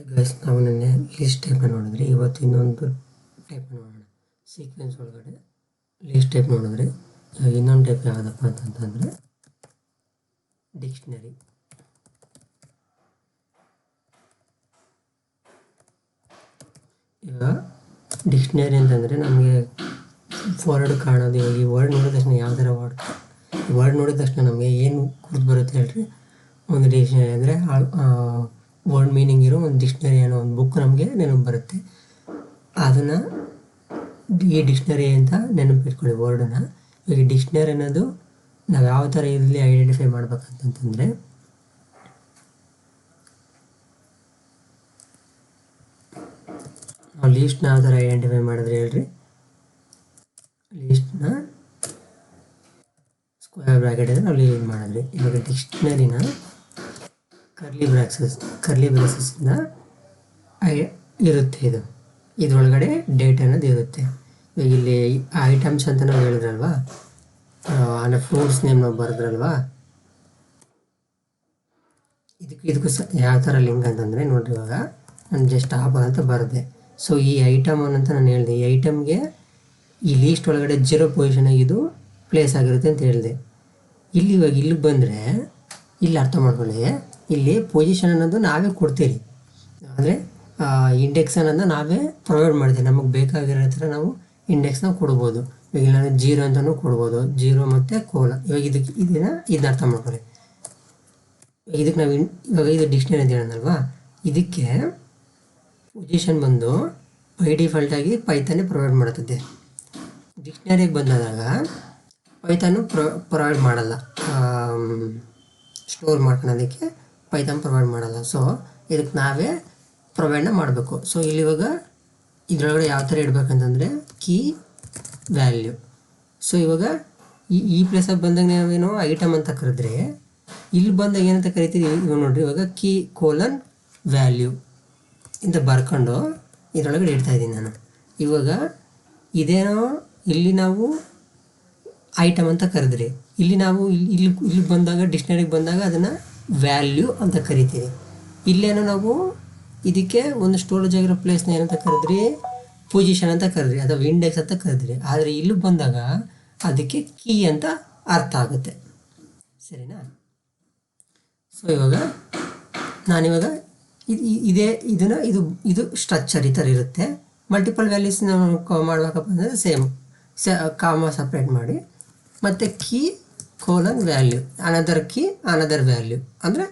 Guys, ನಾವು ನಿನ್ನೆ list type ನೋಡಿದ್ರಿ. ಇವತ್ತು ಇನ್ನೊಂದು ಟೈಪ್ ನೋಡೋಣ. ಸೀಕ್ವೆನ್ಸ್ ಒಳಗಡೆ ಲೀಸ್ಟ್ ಟೈಪ್ ನೋಡಿದ್ರಿ. ಇನ್ನೊಂದು ಟೈಪ್ ಯಾವುದಪ್ಪ ಅಂತಂತಂದರೆ ಡಿಕ್ಷನರಿ. ಇವಾಗ ಡಿಕ್ಷನರಿ ಅಂತಂದರೆ ನಮಗೆ ವರ್ಡ್ ಕಾಣೋದು. ಇವಾಗ ಈ ವರ್ಡ್ ನೋಡಿದ ತಕ್ಷಣ ಯಾವ ಥರ ವರ್ಡ್ ನೋಡಿದ ತಕ್ಷಣ ನಮಗೆ ಏನು ಗುರುತು ಬರುತ್ತೆ ಹೇಳ್ರಿ? ಒಂದು ಡಿಕ್ಷನರಿ ಅಂದರೆ ವರ್ಡ್ ಮೀನಿಂಗ್ ಇರೋ ಒಂದು ಡಿಕ್ಷನರಿ ಅನ್ನೋ ಒಂದು ಬುಕ್ ನಮಗೆ ನೆನಪು ಬರುತ್ತೆ. ಅದನ್ನು ಈ ಡಿಕ್ಷನರಿ ಅಂತ ನೆನಪಿಟ್ಕೊಳ್ಳಿ ವರ್ಡನ್ನು. ಈಗ ಡಿಕ್ಷನರಿ ಅನ್ನೋದು ನಾವು ಯಾವ ಥರ ಇಲ್ಲಿ ಐಡೆಂಟಿಫೈ ಮಾಡ್ಬೇಕಂತಂದರೆ, ನಾವು ಲೀಸ್ಟ್ನ ಯಾವ ಥರ ಐಡೆಂಟಿಫೈ ಮಾಡಿದ್ರೆ ಹೇಳ್ರಿ? ಲೀಸ್ಟ್ನ ಸ್ಕ್ವೇರ್ ಬ್ರ್ಯಾಕೆಟ್ ಅಂದರೆ ನಾವು ಯೂಸ್ ಮಾಡಿದ್ರಿ. ಇವಾಗ ಡಿಕ್ಷನರಿನ ಕರ್ಲಿ ಬ್ರೇಸಸ್ಸಿಂದ ಇರುತ್ತೆ. ಇದರೊಳಗಡೆ ಡೇಟ್ ಅನ್ನೋದು ಇರುತ್ತೆ. ಇವಾಗ ಇಲ್ಲಿ ಐಟಮ್ಸ್ ಅಂತ ನಾವು ಹೇಳಿದ್ರಲ್ವಾ, ಅಂದರೆ ಫ್ರೂಟ್ಸ್ ನೇಮ್ ನಾವು ಬರೆದ್ರಲ್ವಾ, ಇದಕ್ಕೂ ಯಾವ ಥರ ಲಿಂಕ್ ಅಂತಂದರೆ ನೋಡಿರಿ. ಇವಾಗ ನಾನು ಜಸ್ಟ್ ಆಪಲ್ ಅಂತ ಬರೆದೆ. ಸೊ ಈ ಐಟಮ್ ಅಂತ ನಾನು ಹೇಳಿದೆ. ಈ ಐಟಮ್ಗೆ ಈ ಲೀಸ್ಟ್ ಒಳಗಡೆ 0 ಪೊಸಿಷನಾಗಿ ಇದು ಪ್ಲೇಸ್ ಆಗಿರುತ್ತೆ ಅಂತ ಹೇಳಿದೆ. ಇವಾಗ ಇಲ್ಲಿಗೆ ಬಂದರೆ ಇಲ್ಲಿ ಅರ್ಥ ಮಾಡ್ಕೊಳ್ಳಿ, ಇಲ್ಲಿ ಪೊಸಿಷನ್ ಅನ್ನೋದು ನಾವೇ ಕೊಡ್ತೀರಿ. ಅಂದರೆ ಇಂಡೆಕ್ಸ್ ಅನ್ನೋದನ್ನ ನಾವೇ ಪ್ರೊವೈಡ್ ಮಾಡ್ತೀವಿ. ನಮಗೆ ಬೇಕಾಗಿರೋ ಥರ ನಾವು ಇಂಡೆಕ್ಸ್ನ ಕೊಡ್ಬೋದು. ಇವಾಗ ಇಲ್ಲಾಂದರೆ 0 ಅಂತಲೂ ಕೊಡ್ಬೋದು, 0 ಮತ್ತು ಕೋಲ. ಇವಾಗ ಇದನ್ನ ಅರ್ಥ ಮಾಡ್ಕೊಳ್ಳಿ. ಇದಕ್ಕೆ ನಾವು ಇವಾಗ ಇದು ಡಿಕ್ಷನರಿ ಅಂತ ಹೇಳೋಣಲ್ವಾ, ಇದಕ್ಕೆ ಪೊಸಿಷನ್ ಬಂದು ಬೈ ಡಿಫಾಲ್ಟಾಗಿ ಪೈಥಾನೇ ಪ್ರೊವೈಡ್ ಮಾಡುತ್ತದೆ. ಡಿಕ್ಷನರಿಗೆ ಬಂದಾಗ ಪೈಥಾನು ಪ್ರೊವೈಡ್ ಮಾಡಲ್ಲ, ಸ್ಟೋರ್ ಮಾಡ್ಕೊಳ್ಳೋದಕ್ಕೆ ಪೈಥಾನ್ ಪ್ರೊವೈಡ್ ಮಾಡಲ್ಲ. ಸೊ ಇದಕ್ಕೆ ನಾವೇ ಪ್ರೊವೈಡ್ನ ಮಾಡಬೇಕು. ಸೊ ಇಲ್ಲಿ ಇವಾಗ ಇದರೊಳಗಡೆ ಯಾವ ಥರ ಇಡಬೇಕಂತಂದರೆ ಕೀ ವ್ಯಾಲ್ಯೂ. ಸೊ ಇವಾಗ ಈ ಪ್ಲೇಸಾಗಿ ಬಂದಾಗ ನಾವೇನೋ ಐಟಮ್ ಅಂತ ಕರೆದ್ರೆ, ಇಲ್ಲಿ ಬಂದಾಗ ಏನಂತ ಕರಿತೀವಿ ಇವಾಗ ನೋಡಿರಿ. ಇವಾಗ ಕೀ ಕೋಲನ್ ವ್ಯಾಲ್ಯೂ ಇಂತ ಬರ್ಕೊಂಡು ಇದರೊಳಗಡೆ ಇಡ್ತಾಯಿದ್ದೀನಿ ನಾನು. ಇವಾಗ ಇದೇನೋ ಇಲ್ಲಿ ನಾವು ಐಟಮ್ ಅಂತ ಕರೆದ್ರಿ, ಇಲ್ಲಿ ನಾವು ಇಲ್ಲಿ ಬಂದಾಗ ಡಿಕ್ಷನರಿಗೆ ಬಂದಾಗ ಅದನ್ನು ವ್ಯಾಲ್ಯೂ ಅಂತ ಕರಿತೀವಿ. ಇಲ್ಲೇನೋ ನಾವು ಇದಕ್ಕೆ ಒಂದು ಸ್ಟೋರೇಜ್ ಆಗಿರೋ ಪ್ಲೇಸ್ನ ಏನಂತ ಕರೆದ್ರಿ? ಪೊಸಿಷನ್ ಅಂತ ಕರೆದ್ರಿ ಅಥವಾ ಇಂಡೆಕ್ಸ್ ಅಂತ ಕರೆದ್ರಿ. ಆದರೆ ಇಲ್ಲಿ ಬಂದಾಗ ಅದಕ್ಕೆ ಕೀ ಅಂತ ಅರ್ಥ ಆಗುತ್ತೆ. ಸರಿನಾ? ಸೊ ಇವಾಗ ನಾನಿವಾಗ ಇದು ಸ್ಟ್ರಕ್ಚರ್ ಈ ಥರ ಇರುತ್ತೆ. ಮಲ್ಟಿಪಲ್ ವ್ಯಾಲ್ಯೂಸ್ ನಾವು ಮಾಡ್ಬೇಕಪ್ಪ ಅಂದರೆ ಸೇಮ್ ಕಾಮ ಸಪ್ರೇಟ್ ಮಾಡಿ ಮತ್ತು key colon value, another key another value, ಅಂದರೆ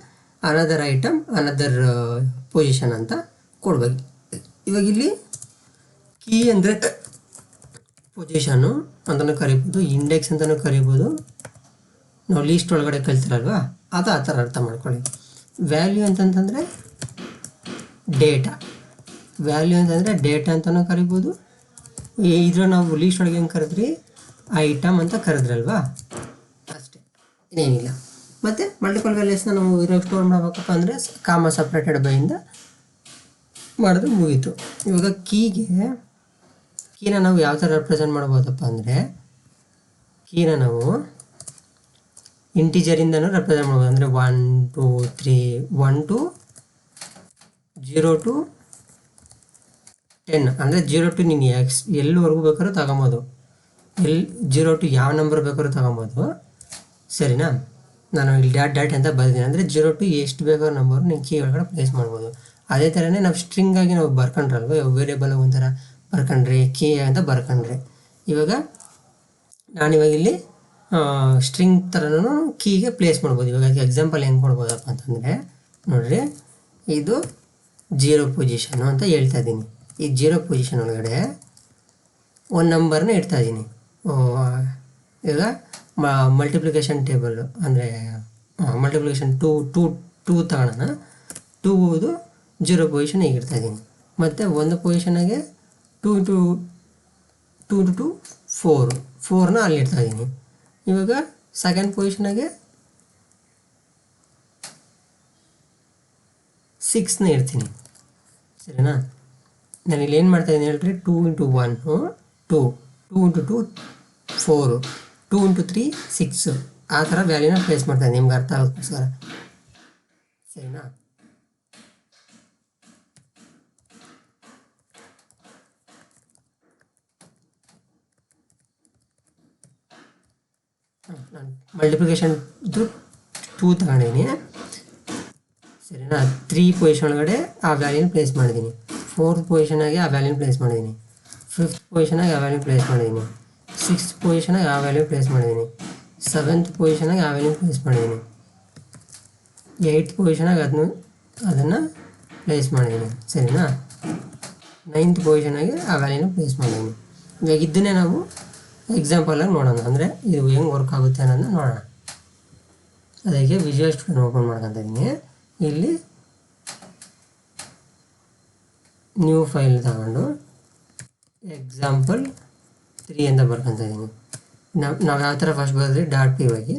ಅನದರ್ ಐಟಮ್ ಅನದರ್ ಪೊಸಿಷನ್ ಅಂತ ಕೊಡ್ಬೇಕು. ಇವಾಗ ಇಲ್ಲಿ ಕೀ ಅಂದರೆ ಪೊಸಿಷನ್ನು ಅಂತಲೂ ಕರಿಬೋದು, ಇಂಡೆಕ್ಸ್ ಅಂತಲೂ ಕರಿಬೋದು. ನಾವು ಲೀಸ್ಟ್ ಒಳಗಡೆ ಕಲ್ತಿರಲ್ವಾ, ಅದು ಆ ಥರ ಅರ್ಥ ಮಾಡ್ಕೊಳ್ಳಿ. ವ್ಯಾಲ್ಯೂ ಅಂತಂತಂದರೆ ಡೇಟಾ. ವ್ಯಾಲ್ಯೂ ಅಂತಂದರೆ ಡೇಟಾ ಅಂತಲೂ ಕರಿಬೋದು. ಇದ್ರ ನಾವು ಲೀಸ್ಟ್ ಒಳಗೆ ಹೆಂಗೆ ಕರೆದ್ರಿ? ಐಟಮ್ ಅಂತ ಕರೆದ್ರಲ್ವಾ, ಅಷ್ಟೇ, ಇನ್ನೇನಿಲ್ಲ. ಮತ್ತು ಮಲ್ಟಿಪಲ್ ವ್ಯಾಲ್ಯೂಸ್ನ ನಾವು ಇದ್ರಾಗ ಸ್ಟೋರ್ ಮಾಡಬೇಕಪ್ಪ ಅಂದರೆ ಕಾಮ ಸಪ್ರೇಟೆಡ್ ಬೈಯಿಂದ ಮಾಡಿದ್ರೆ ಮುಗೀತು. ಇವಾಗ ಕೀನ ನಾವು ಯಾವ ಥರ ರೆಪ್ರೆಸೆಂಟ್ ಮಾಡ್ಬೋದಪ್ಪ ಅಂದರೆ, ಕೀನ ನಾವು ಇಂಟಿಜರಿಂದನೂ ರೆಪ್ರೆಸೆಂಟ್ ಮಾಡ್ಬೋದು. ಅಂದರೆ 1 2 3 1 to 0 to 10, ಅಂದರೆ 0 to ನೀನು ಎಲ್ಲಿವರೆಗೂ ಬೇಕಾದ್ರೂ ತಗೊಬೋದು. 0 to ಯಾವ ನಂಬರ್ ಬೇಕಾದ್ರೂ ತಗೊಬೋದು. ಸರಿನಾ? ನಾನು ಇಲ್ಲಿ ಡಾಟ್ ಅಂತ ಬರ್ತೀನಿ. ಅಂದರೆ 0 to ಎಷ್ಟು ಬೇಕಾದ್ರೂ ನಂಬರ್ ನೀವು ಕೀ ಒಳಗಡೆ ಪ್ಲೇಸ್ ಮಾಡ್ಬೋದು. ಅದೇ ಥರನೇ ನಾವು ಸ್ಟ್ರಿಂಗಾಗಿ ನಾವು ಬರ್ಕೊಂಡ್ರಲ್ವ, ವೇರಿಯಬಲ್ ಒಂಥರ ಬರ್ಕೊಂಡ್ರಿ, ಕೀ ಅಂತ ಬರ್ಕೊಂಡ್ರಿ. ಇವಾಗ ನಾನಿವಾಗ ಇಲ್ಲಿ ಸ್ಟ್ರಿಂಗ್ ಥರನೂ ಕೀಗೆ ಪ್ಲೇಸ್ ಮಾಡ್ಬೋದು. ಇವಾಗ ಎಕ್ಸಾಂಪಲ್ ಹೆಂಗೆ ಕೊಡ್ಬೋದಪ್ಪ ಅಂತಂದರೆ ನೋಡಿರಿ, ಇದು 0 ಪೊಸಿಷನ್ನು ಅಂತ ಹೇಳ್ತಾ ಇದ್ದೀನಿ. ಈ 0 ಪೊಸಿಷನ್ ಒಳಗಡೆ ಒಂದು ನಂಬರ್ನ ಇಡ್ತಾ ಇದ್ದೀನಿ. ಈಗ ಮಲ್ಟಿಪ್ಲಿಕೇಶನ್ ಟೇಬಲ್ಲು ಅಂದರೆ ಮಲ್ಟಿಪ್ಲಿಕೇಶನ್ 2 ತಗೊಳ್ಳೋಣ. 2 0 ಪೊಸಿಷನ್ ಈಗ ಇಡ್ತಾ ಇದ್ದೀನಿ. ಮತ್ತು ಒಂದು ಪೊಸಿಷನಾಗೆ 2 to 2 4ನ ಅಲ್ಲಿ ಇಡ್ತಾ ಇದ್ದೀನಿ. ಇವಾಗ ಸೆಕೆಂಡ್ ಪೊಸಿಷನಾಗೆ 6ನ ಇಡ್ತೀನಿ. ಸರಿನಾ? ನಾನು ಇಲ್ಲಿ ಏನು ಮಾಡ್ತಾಯಿದ್ದೀನಿ ಹೇಳ್ರಿ? 2 into 1 2, 2 into 2 4, 2 into 3 6, ಆ ಥರ ವ್ಯಾಲ್ಯೂನ ಪ್ಲೇಸ್ ಮಾಡ್ತಾಯಿದ್ದೀನಿ ನಿಮ್ಗೆ ಅರ್ಥ ಆಗೋಕ್ಕೋಸ್ಕರ. ಸರಿನಾ? ನಾನು ಮಲ್ಟಿಪ್ಲಿಕೇಶನ್ ಇದು 2 ತಗೊಂಡಿದ್ದೀನಿ, ಸರಿನಾ. 3 ಪೊಸಿಷನ್ ಒಳಗಡೆ ಆ ವ್ಯಾಲ್ಯೂನ ಪ್ಲೇಸ್ ಮಾಡಿದ್ದೀನಿ, 4th ಪೊಸಿಷನಾಗಿ ಆ ವ್ಯಾಲ್ಯೂನ ಪ್ಲೇಸ್ ಮಾಡಿದ್ದೀನಿ, 5th ಪೊಸಿಷನಾಗಿ ಆ ವ್ಯಾಲ್ಯೂ ಪ್ಲೇಸ್ ಮಾಡಿದ್ದೀನಿ, 6th ಪೊಸಿಷನಾಗಿ ಆ ವ್ಯಾಲ್ಯೂ ಪ್ಲೇಸ್ ಮಾಡಿದ್ದೀನಿ, 7th ಪೊಸಿಷನಾಗಿ ಆ ವ್ಯಾಲ್ಯೂ ಪ್ಲೇಸ್ ಮಾಡಿದ್ದೀನಿ, 8th ಪೊಸಿಷನಾಗಿ ಅದನ್ನು ಪ್ಲೇಸ್ ಮಾಡಿದ್ದೀನಿ, ಸರಿನಾ. 9th ಪೊಸಿಷನಾಗಿ ಆ ವ್ಯಾಲ್ಯೂನ ಪ್ಲೇಸ್ ಮಾಡಿದ್ದೀನಿ. ಇವಾಗ ಇದನ್ನೇ ನಾವು ಎಕ್ಸಾಂಪಲಾಗಿ ನೋಡೋಣ, ಅಂದರೆ ಇದು ಹೆಂಗೆ ವರ್ಕ್ ಆಗುತ್ತೆ ಅನ್ನೋದನ್ನ ನೋಡೋಣ. ಅದಕ್ಕೆ ವಿಜುವಲ್ ಸ್ಟುಡಿಯೋ ಓಪನ್ ಮಾಡ್ಕೊತಾ ಇದ್ದೀನಿ. ಇಲ್ಲಿ ನ್ಯೂ ಫೈಲ್ ತಗೊಂಡು example3 ಅಂತ ಬರ್ಕೊತಾ ಇದ್ದೀನಿ. ನಾವು ಯಾವ ಥರ ಫಸ್ಟ್ ಬರೆದ್ರಿ .py ಹೋಗಿ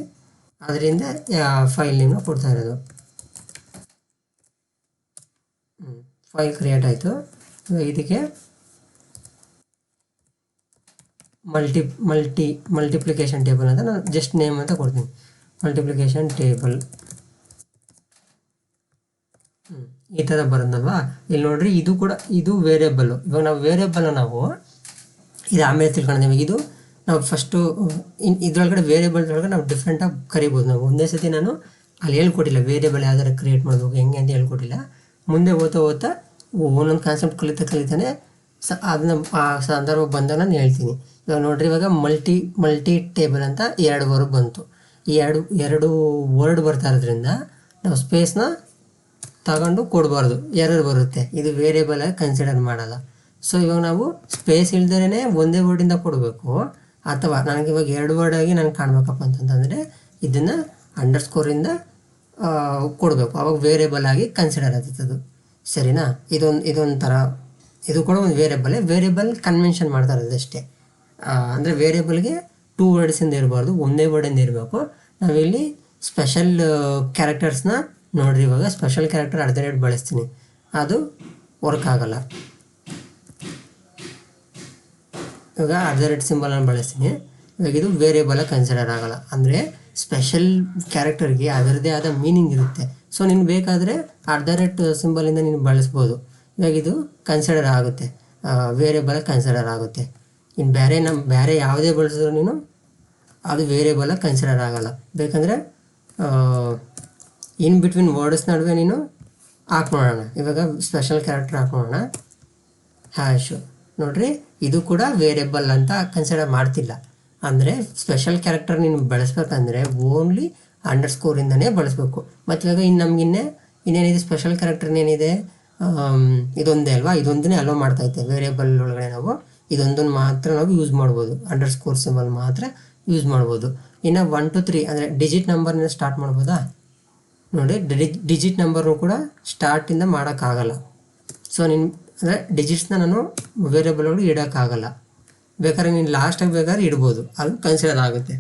ಅದರಿಂದ ಫೈಲ್ ನೇಮ್ನ ಕೊಡ್ತಾ ಇರೋದು. ಫೈಲ್ ಕ್ರಿಯೇಟ್ ಆಯಿತು. ಇದಕ್ಕೆ ಮಲ್ಟಿಪ್ಲಿಕೇಶನ್ ಟೇಬಲ್ ಅಂತ ನಾನು ಜಸ್ಟ್ ನೇಮ್ ಅಂತ ಕೊಡ್ತೀನಿ, ಮಲ್ಟಿಪ್ಲಿಕೇಶನ್ ಟೇಬಲ್. ಈ ಥರ ಬರೋದಲ್ವಾ. ಇಲ್ಲಿ ನೋಡ್ರಿ, ಇದು ಕೂಡ ಇದು ವೇರಿಯಬಲ್ಲು. ಇವಾಗ ನಾವು ವೇರಿಯಬಲ್ನ ನಾವು ಇದು ಆಮೇಲೆ ತಿಳ್ಕೊಂಡಿದ್ದೀವಿ. ಇದು ನಾವು ಫಸ್ಟು ಇದರೊಳಗಡೆ ವೇರಿಯಬಲ್ ಒಳಗಡೆ ನಾವು ಡಿಫ್ರೆಂಟಾಗಿ ಕರಿಬೋದು. ನಾವು ಒಂದೇ ಸತಿ ನಾನು ಅಲ್ಲಿ ಹೇಳ್ಕೊಟ್ಟಿಲ್ಲ ವೇರಿಯಬಲ್ ಯಾವ ಥರ ಕ್ರಿಯೇಟ್ ಮಾಡಬೇಕು ಹೆಂಗೆ ಅಂತ ಹೇಳ್ಕೊಟ್ಟಿಲ್ಲ. ಮುಂದೆ ಓದ್ತಾ ಒಂದೊಂದು ಕಾನ್ಸೆಪ್ಟ್ ಕಲಿತಾನೆ ಅದನ್ನ ಆ ಸಂದರ್ಭ ಬಂದಾಗ ನಾನು ಹೇಳ್ತೀನಿ. ಇವಾಗ ನೋಡ್ರಿ, ಇವಾಗ ಮಲ್ಟಿ ಟೇಬಲ್ ಅಂತ 2 ವರ್ಡ್ ಬಂತು. ಈ ಎರಡು ವರ್ಡ್ ಬರ್ತಾ ಇರೋದ್ರಿಂದ ನಾವು ಸ್ಪೇಸ್ನ ತಗೊಂಡು ಕೊಡಬಾರ್ದು, ಎರರ್ ಬರುತ್ತೆ. ಇದು ವೇರಿಯಬಲ್ ಆಗಿ ಕನ್ಸಿಡರ್ ಮಾಡಲ್ಲ. ಸೊ ಇವಾಗ ನಾವು ಸ್ಪೇಸ್ ಇಲ್ದೇ ಒಂದೇ ವರ್ಡಿಂದ ಕೊಡಬೇಕು, ಅಥವಾ ನನಗೆ ಇವಾಗ 2 ವರ್ಡ್ ಆಗಿ ನನಗೆ ಕಾಣಬೇಕಪ್ಪ ಅಂತಂದರೆ ಇದನ್ನು ಅಂಡರ್ಸ್ಕೋರಿಂದ ಕೊಡಬೇಕು, ಅವಾಗ ವೇರಿಯಬಲ್ ಆಗಿ ಕನ್ಸಿಡರ್ ಆಗ್ತದೆ ಅದು, ಸರಿನಾ. ಇದೊಂಥರ ಇದು ಕೂಡ ಒಂದು ವೇರಿಯಬಲ್ ಕನ್ವೆನ್ಷನ್ ಮಾಡ್ತಾ ಇರೋದು ಅಷ್ಟೇ. ಅಂದರೆ ವೇರಿಯಬಲ್ಗೆ 2 ವರ್ಡ್ಸಿಂದ ಇರಬಾರ್ದು, ಒಂದೇ ವರ್ಡಿಂದ ಇರಬೇಕು. ನಾವಿಲ್ಲಿ ಸ್ಪೆಷಲ್ ಕ್ಯಾರೆಕ್ಟರ್ಸ್ನ ನೋಡ್ರಿ, ಇವಾಗ ಸ್ಪೆಷಲ್ ಕ್ಯಾರೆಕ್ಟರ್ @ ಬಳಸ್ತೀನಿ, ಅದು ವರ್ಕ್ ಆಗಲ್ಲ. ಇವಾಗ @ ಸಿಂಬಲನ್ನು ಬಳಸ್ತೀನಿ, ಇವಾಗ ಇದು ವೇರಿಯಬಲ್ ಕನ್ಸಿಡರ್ ಆಗಲ್ಲ. ಅಂದರೆ ಸ್ಪೆಷಲ್ ಕ್ಯಾರೆಕ್ಟರ್ಗೆ ಅದರದ್ದೇ ಆದ ಮೀನಿಂಗ್ ಇರುತ್ತೆ. ಸೊ ನೀನು ಬೇಕಾದರೆ @ ಸಿಂಬಲಿಂದ ನೀನು ಬಳಸ್ಬೋದು. ಇವಾಗ ಇದು ಕನ್ಸಿಡರ್ ಆಗುತ್ತೆ, ವೇರಿಯಬಲ್ ಕನ್ಸಿಡರ್ ಆಗುತ್ತೆ. ಇನ್ನು ಬೇರೆ ಯಾವುದೇ ಬಳಸಿದ್ರು ನೀನು ಅದು ವೇರಿಯಬಲ್ ಕನ್ಸಿಡರ್ ಆಗಲ್ಲ. ಬೇಕಂದರೆ ಇನ್ ಬಿಟ್ವೀನ್ ವರ್ಡ್ಸ್ ನಡುವೆ ನೀನು ಹಾಕಿ ನೋಡೋಣ. ಇವಾಗ ಸ್ಪೆಷಲ್ ಕ್ಯಾರೆಕ್ಟರ್ ಹಾಕಿ ನೋಡೋಣ, ಹ್ಯಾಶು. ನೋಡ್ರಿ, ಇದು ಕೂಡ ವೇರಿಯಬಲ್ ಅಂತ ಕನ್ಸಿಡರ್ ಮಾಡ್ತಿಲ್ಲ. ಅಂದರೆ ಸ್ಪೆಷಲ್ ಕ್ಯಾರೆಕ್ಟರ್ ನೀನು ಬಳಸ್ಬೇಕಂದ್ರೆ ಓನ್ಲಿ ಅಂಡರ್ಸ್ಕೋರಿಂದನೇ ಬಳಸಬೇಕು. ಮತ್ತು ಇವಾಗ ಇನ್ನೇನಿದೆ ಸ್ಪೆಷಲ್ ಕ್ಯಾರೆಕ್ಟರ್ ಏನಿದೆ, ಇದೊಂದೇ ಅಲ್ವಾ, ಇದೊಂದನ್ನೇ ಅಲೋ ಮಾಡ್ತೈತೆ. ವೇರಿಯಬಲ್ ಒಳಗಡೆ ನಾವು ಇದೊಂದನ್ನು ಮಾತ್ರ ನಾವು ಯೂಸ್ ಮಾಡ್ಬೋದು, ಅಂಡರ್ಸ್ಕೋರ್ ಸಿಂಬಲ್ ಮಾತ್ರ ಯೂಸ್ ಮಾಡ್ಬೋದು. ಇನ್ನು 1 to 3 ಅಂದರೆ ಡಿಜಿಟ್ ನಂಬರ್ನ ಸ್ಟಾರ್ಟ್ ಮಾಡ್ಬೋದಾ. ನೋಡಿ, ಡಿಜಿಟ್ ನಂಬರ್ನು ಕೂಡ ಸ್ಟಾರ್ಟಿಂದ ಮಾಡೋಕ್ಕಾಗಲ್ಲ. ಸೊ ಅಂದರೆ ಡಿಜಿಟ್ಸ್ನ ನಾನು ವೇರಿಯಬಲ್ ಒಳಗೆ ಇಡೋಕ್ಕಾಗಲ್ಲ. ಬೇಕಾದ್ರೆ ನೀನು ಲಾಸ್ಟಾಗಿ ಬೇಕಾದ್ರೆ ಇಡ್ಬೋದು, ಅದು ಕನ್ಸಿಡರ್ ಆಗುತ್ತೆ.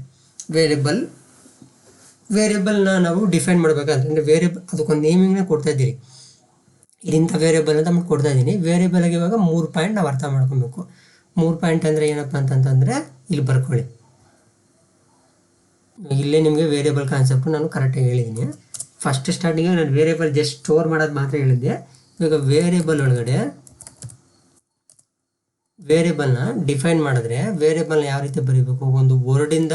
ವೇರಿಯಬಲ್ನ ನಾವು ಡಿಫೈನ್ ಮಾಡಬೇಕಂದ್ರೆ ವೇರಿಯಬಲ್ ಅದಕ್ಕೊಂದು ನೇಮಿಂಗ್ನ ಕೊಡ್ತಾ ಇದ್ದೀರಿ. ಇಂಥ ವೇರಿಯಬಲ್ ಅಂತ ನಾನು ಕೊಡ್ತಾ ಇದ್ದೀನಿ. ವೇರಿಯಬಲ್ಗೆ ಇವಾಗ 3 ಪಾಯಿಂಟ್ ನಾವು ಅರ್ಥ ಮಾಡ್ಕೊಬೇಕು. 3 ಪಾಯಿಂಟ್ ಅಂದರೆ ಏನಪ್ಪ ಅಂತಂತಂದರೆ ಇಲ್ಲಿ ಬರ್ಕೊಳ್ಳಿ. ಇಲ್ಲೇ ನಿಮಗೆ ವೇರಿಯಬಲ್ ಕಾನ್ಸೆಪ್ಟ್ ನಾನು ಕರೆಕ್ಟಾಗಿ ಹೇಳಿದ್ದೀನಿ. ಫಸ್ಟ್ ಸ್ಟಾರ್ಟಿಂಗಿಗೆ ನಾನು ವೇರಿಯಬಲ್ ಜಸ್ಟ್ ಸ್ಟೋರ್ ಮಾಡೋದು ಮಾತ್ರ ಹೇಳಿದ್ದೆ. ಇವಾಗ ವೇರಿಯಬಲ್ ಒಳಗಡೆ ವೇರಿಯಬಲ್ನ ಡಿಫೈನ್ ಮಾಡಿದ್ರೆ ವೇರಿಯಬಲ್ನ ಯಾವ ರೀತಿ ಬರೀಬೇಕು, ಒಂದು ವರ್ಡಿಂದ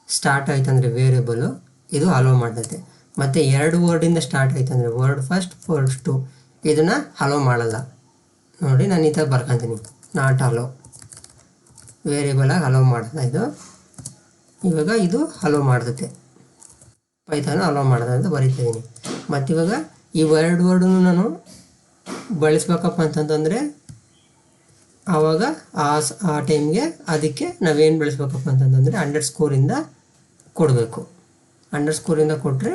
ಸ್ಟಾರ್ಟ್ ಆಯ್ತು ಅಂದರೆ ವೇರಿಯಬಲು ಇದು ಅಲೋ ಮಾಡ್ತೈತೆ. ಮತ್ತು 2 ವರ್ಡಿಂದ ಸ್ಟಾರ್ಟ್ ಆಯ್ತು ಅಂದರೆ ವರ್ಡ್ ಫಸ್ಟ್ ವರ್ಡ್ 2 ಇದನ್ನು ಅಲೋ ಮಾಡಲ್ಲ. ನೋಡಿ, ನಾನು ಈ ಥರ ಬರ್ಕೊತೀನಿ, ನಾಟ್ ಅಲೋ, ವೇರಿಯಬಲಾಗಿ ಅಲೋ ಮಾಡ್ತಾ ಇದು. ಇವಾಗ ಇದು ಅಲೋ ಮಾಡ್ತೈತೆ, ಪೈಥಾನು ಅಲೋ ಮಾಡ್ತದೆ ಅಂತ ಬರೀತಿದ್ದೀನಿ. ಮತ್ತು ಇವಾಗ ಈ 2 ವರ್ಡನ್ನು ನಾನು ಬಳಸ್ಬೇಕಪ್ಪ ಅಂತಂತಂದರೆ ಆವಾಗ ಆ ಟೈಮ್ಗೆ ಅದಕ್ಕೆ ನಾವೇನು ಬಳಸ್ಬೇಕಪ್ಪ ಅಂತಂತಂದರೆ ಅಂಡರ್ಸ್ಕೋರಿಂದ ಕೊಡಬೇಕು. ಅಂಡರ್ಸ್ಕೋರಿಂದ ಕೊಟ್ಟರೆ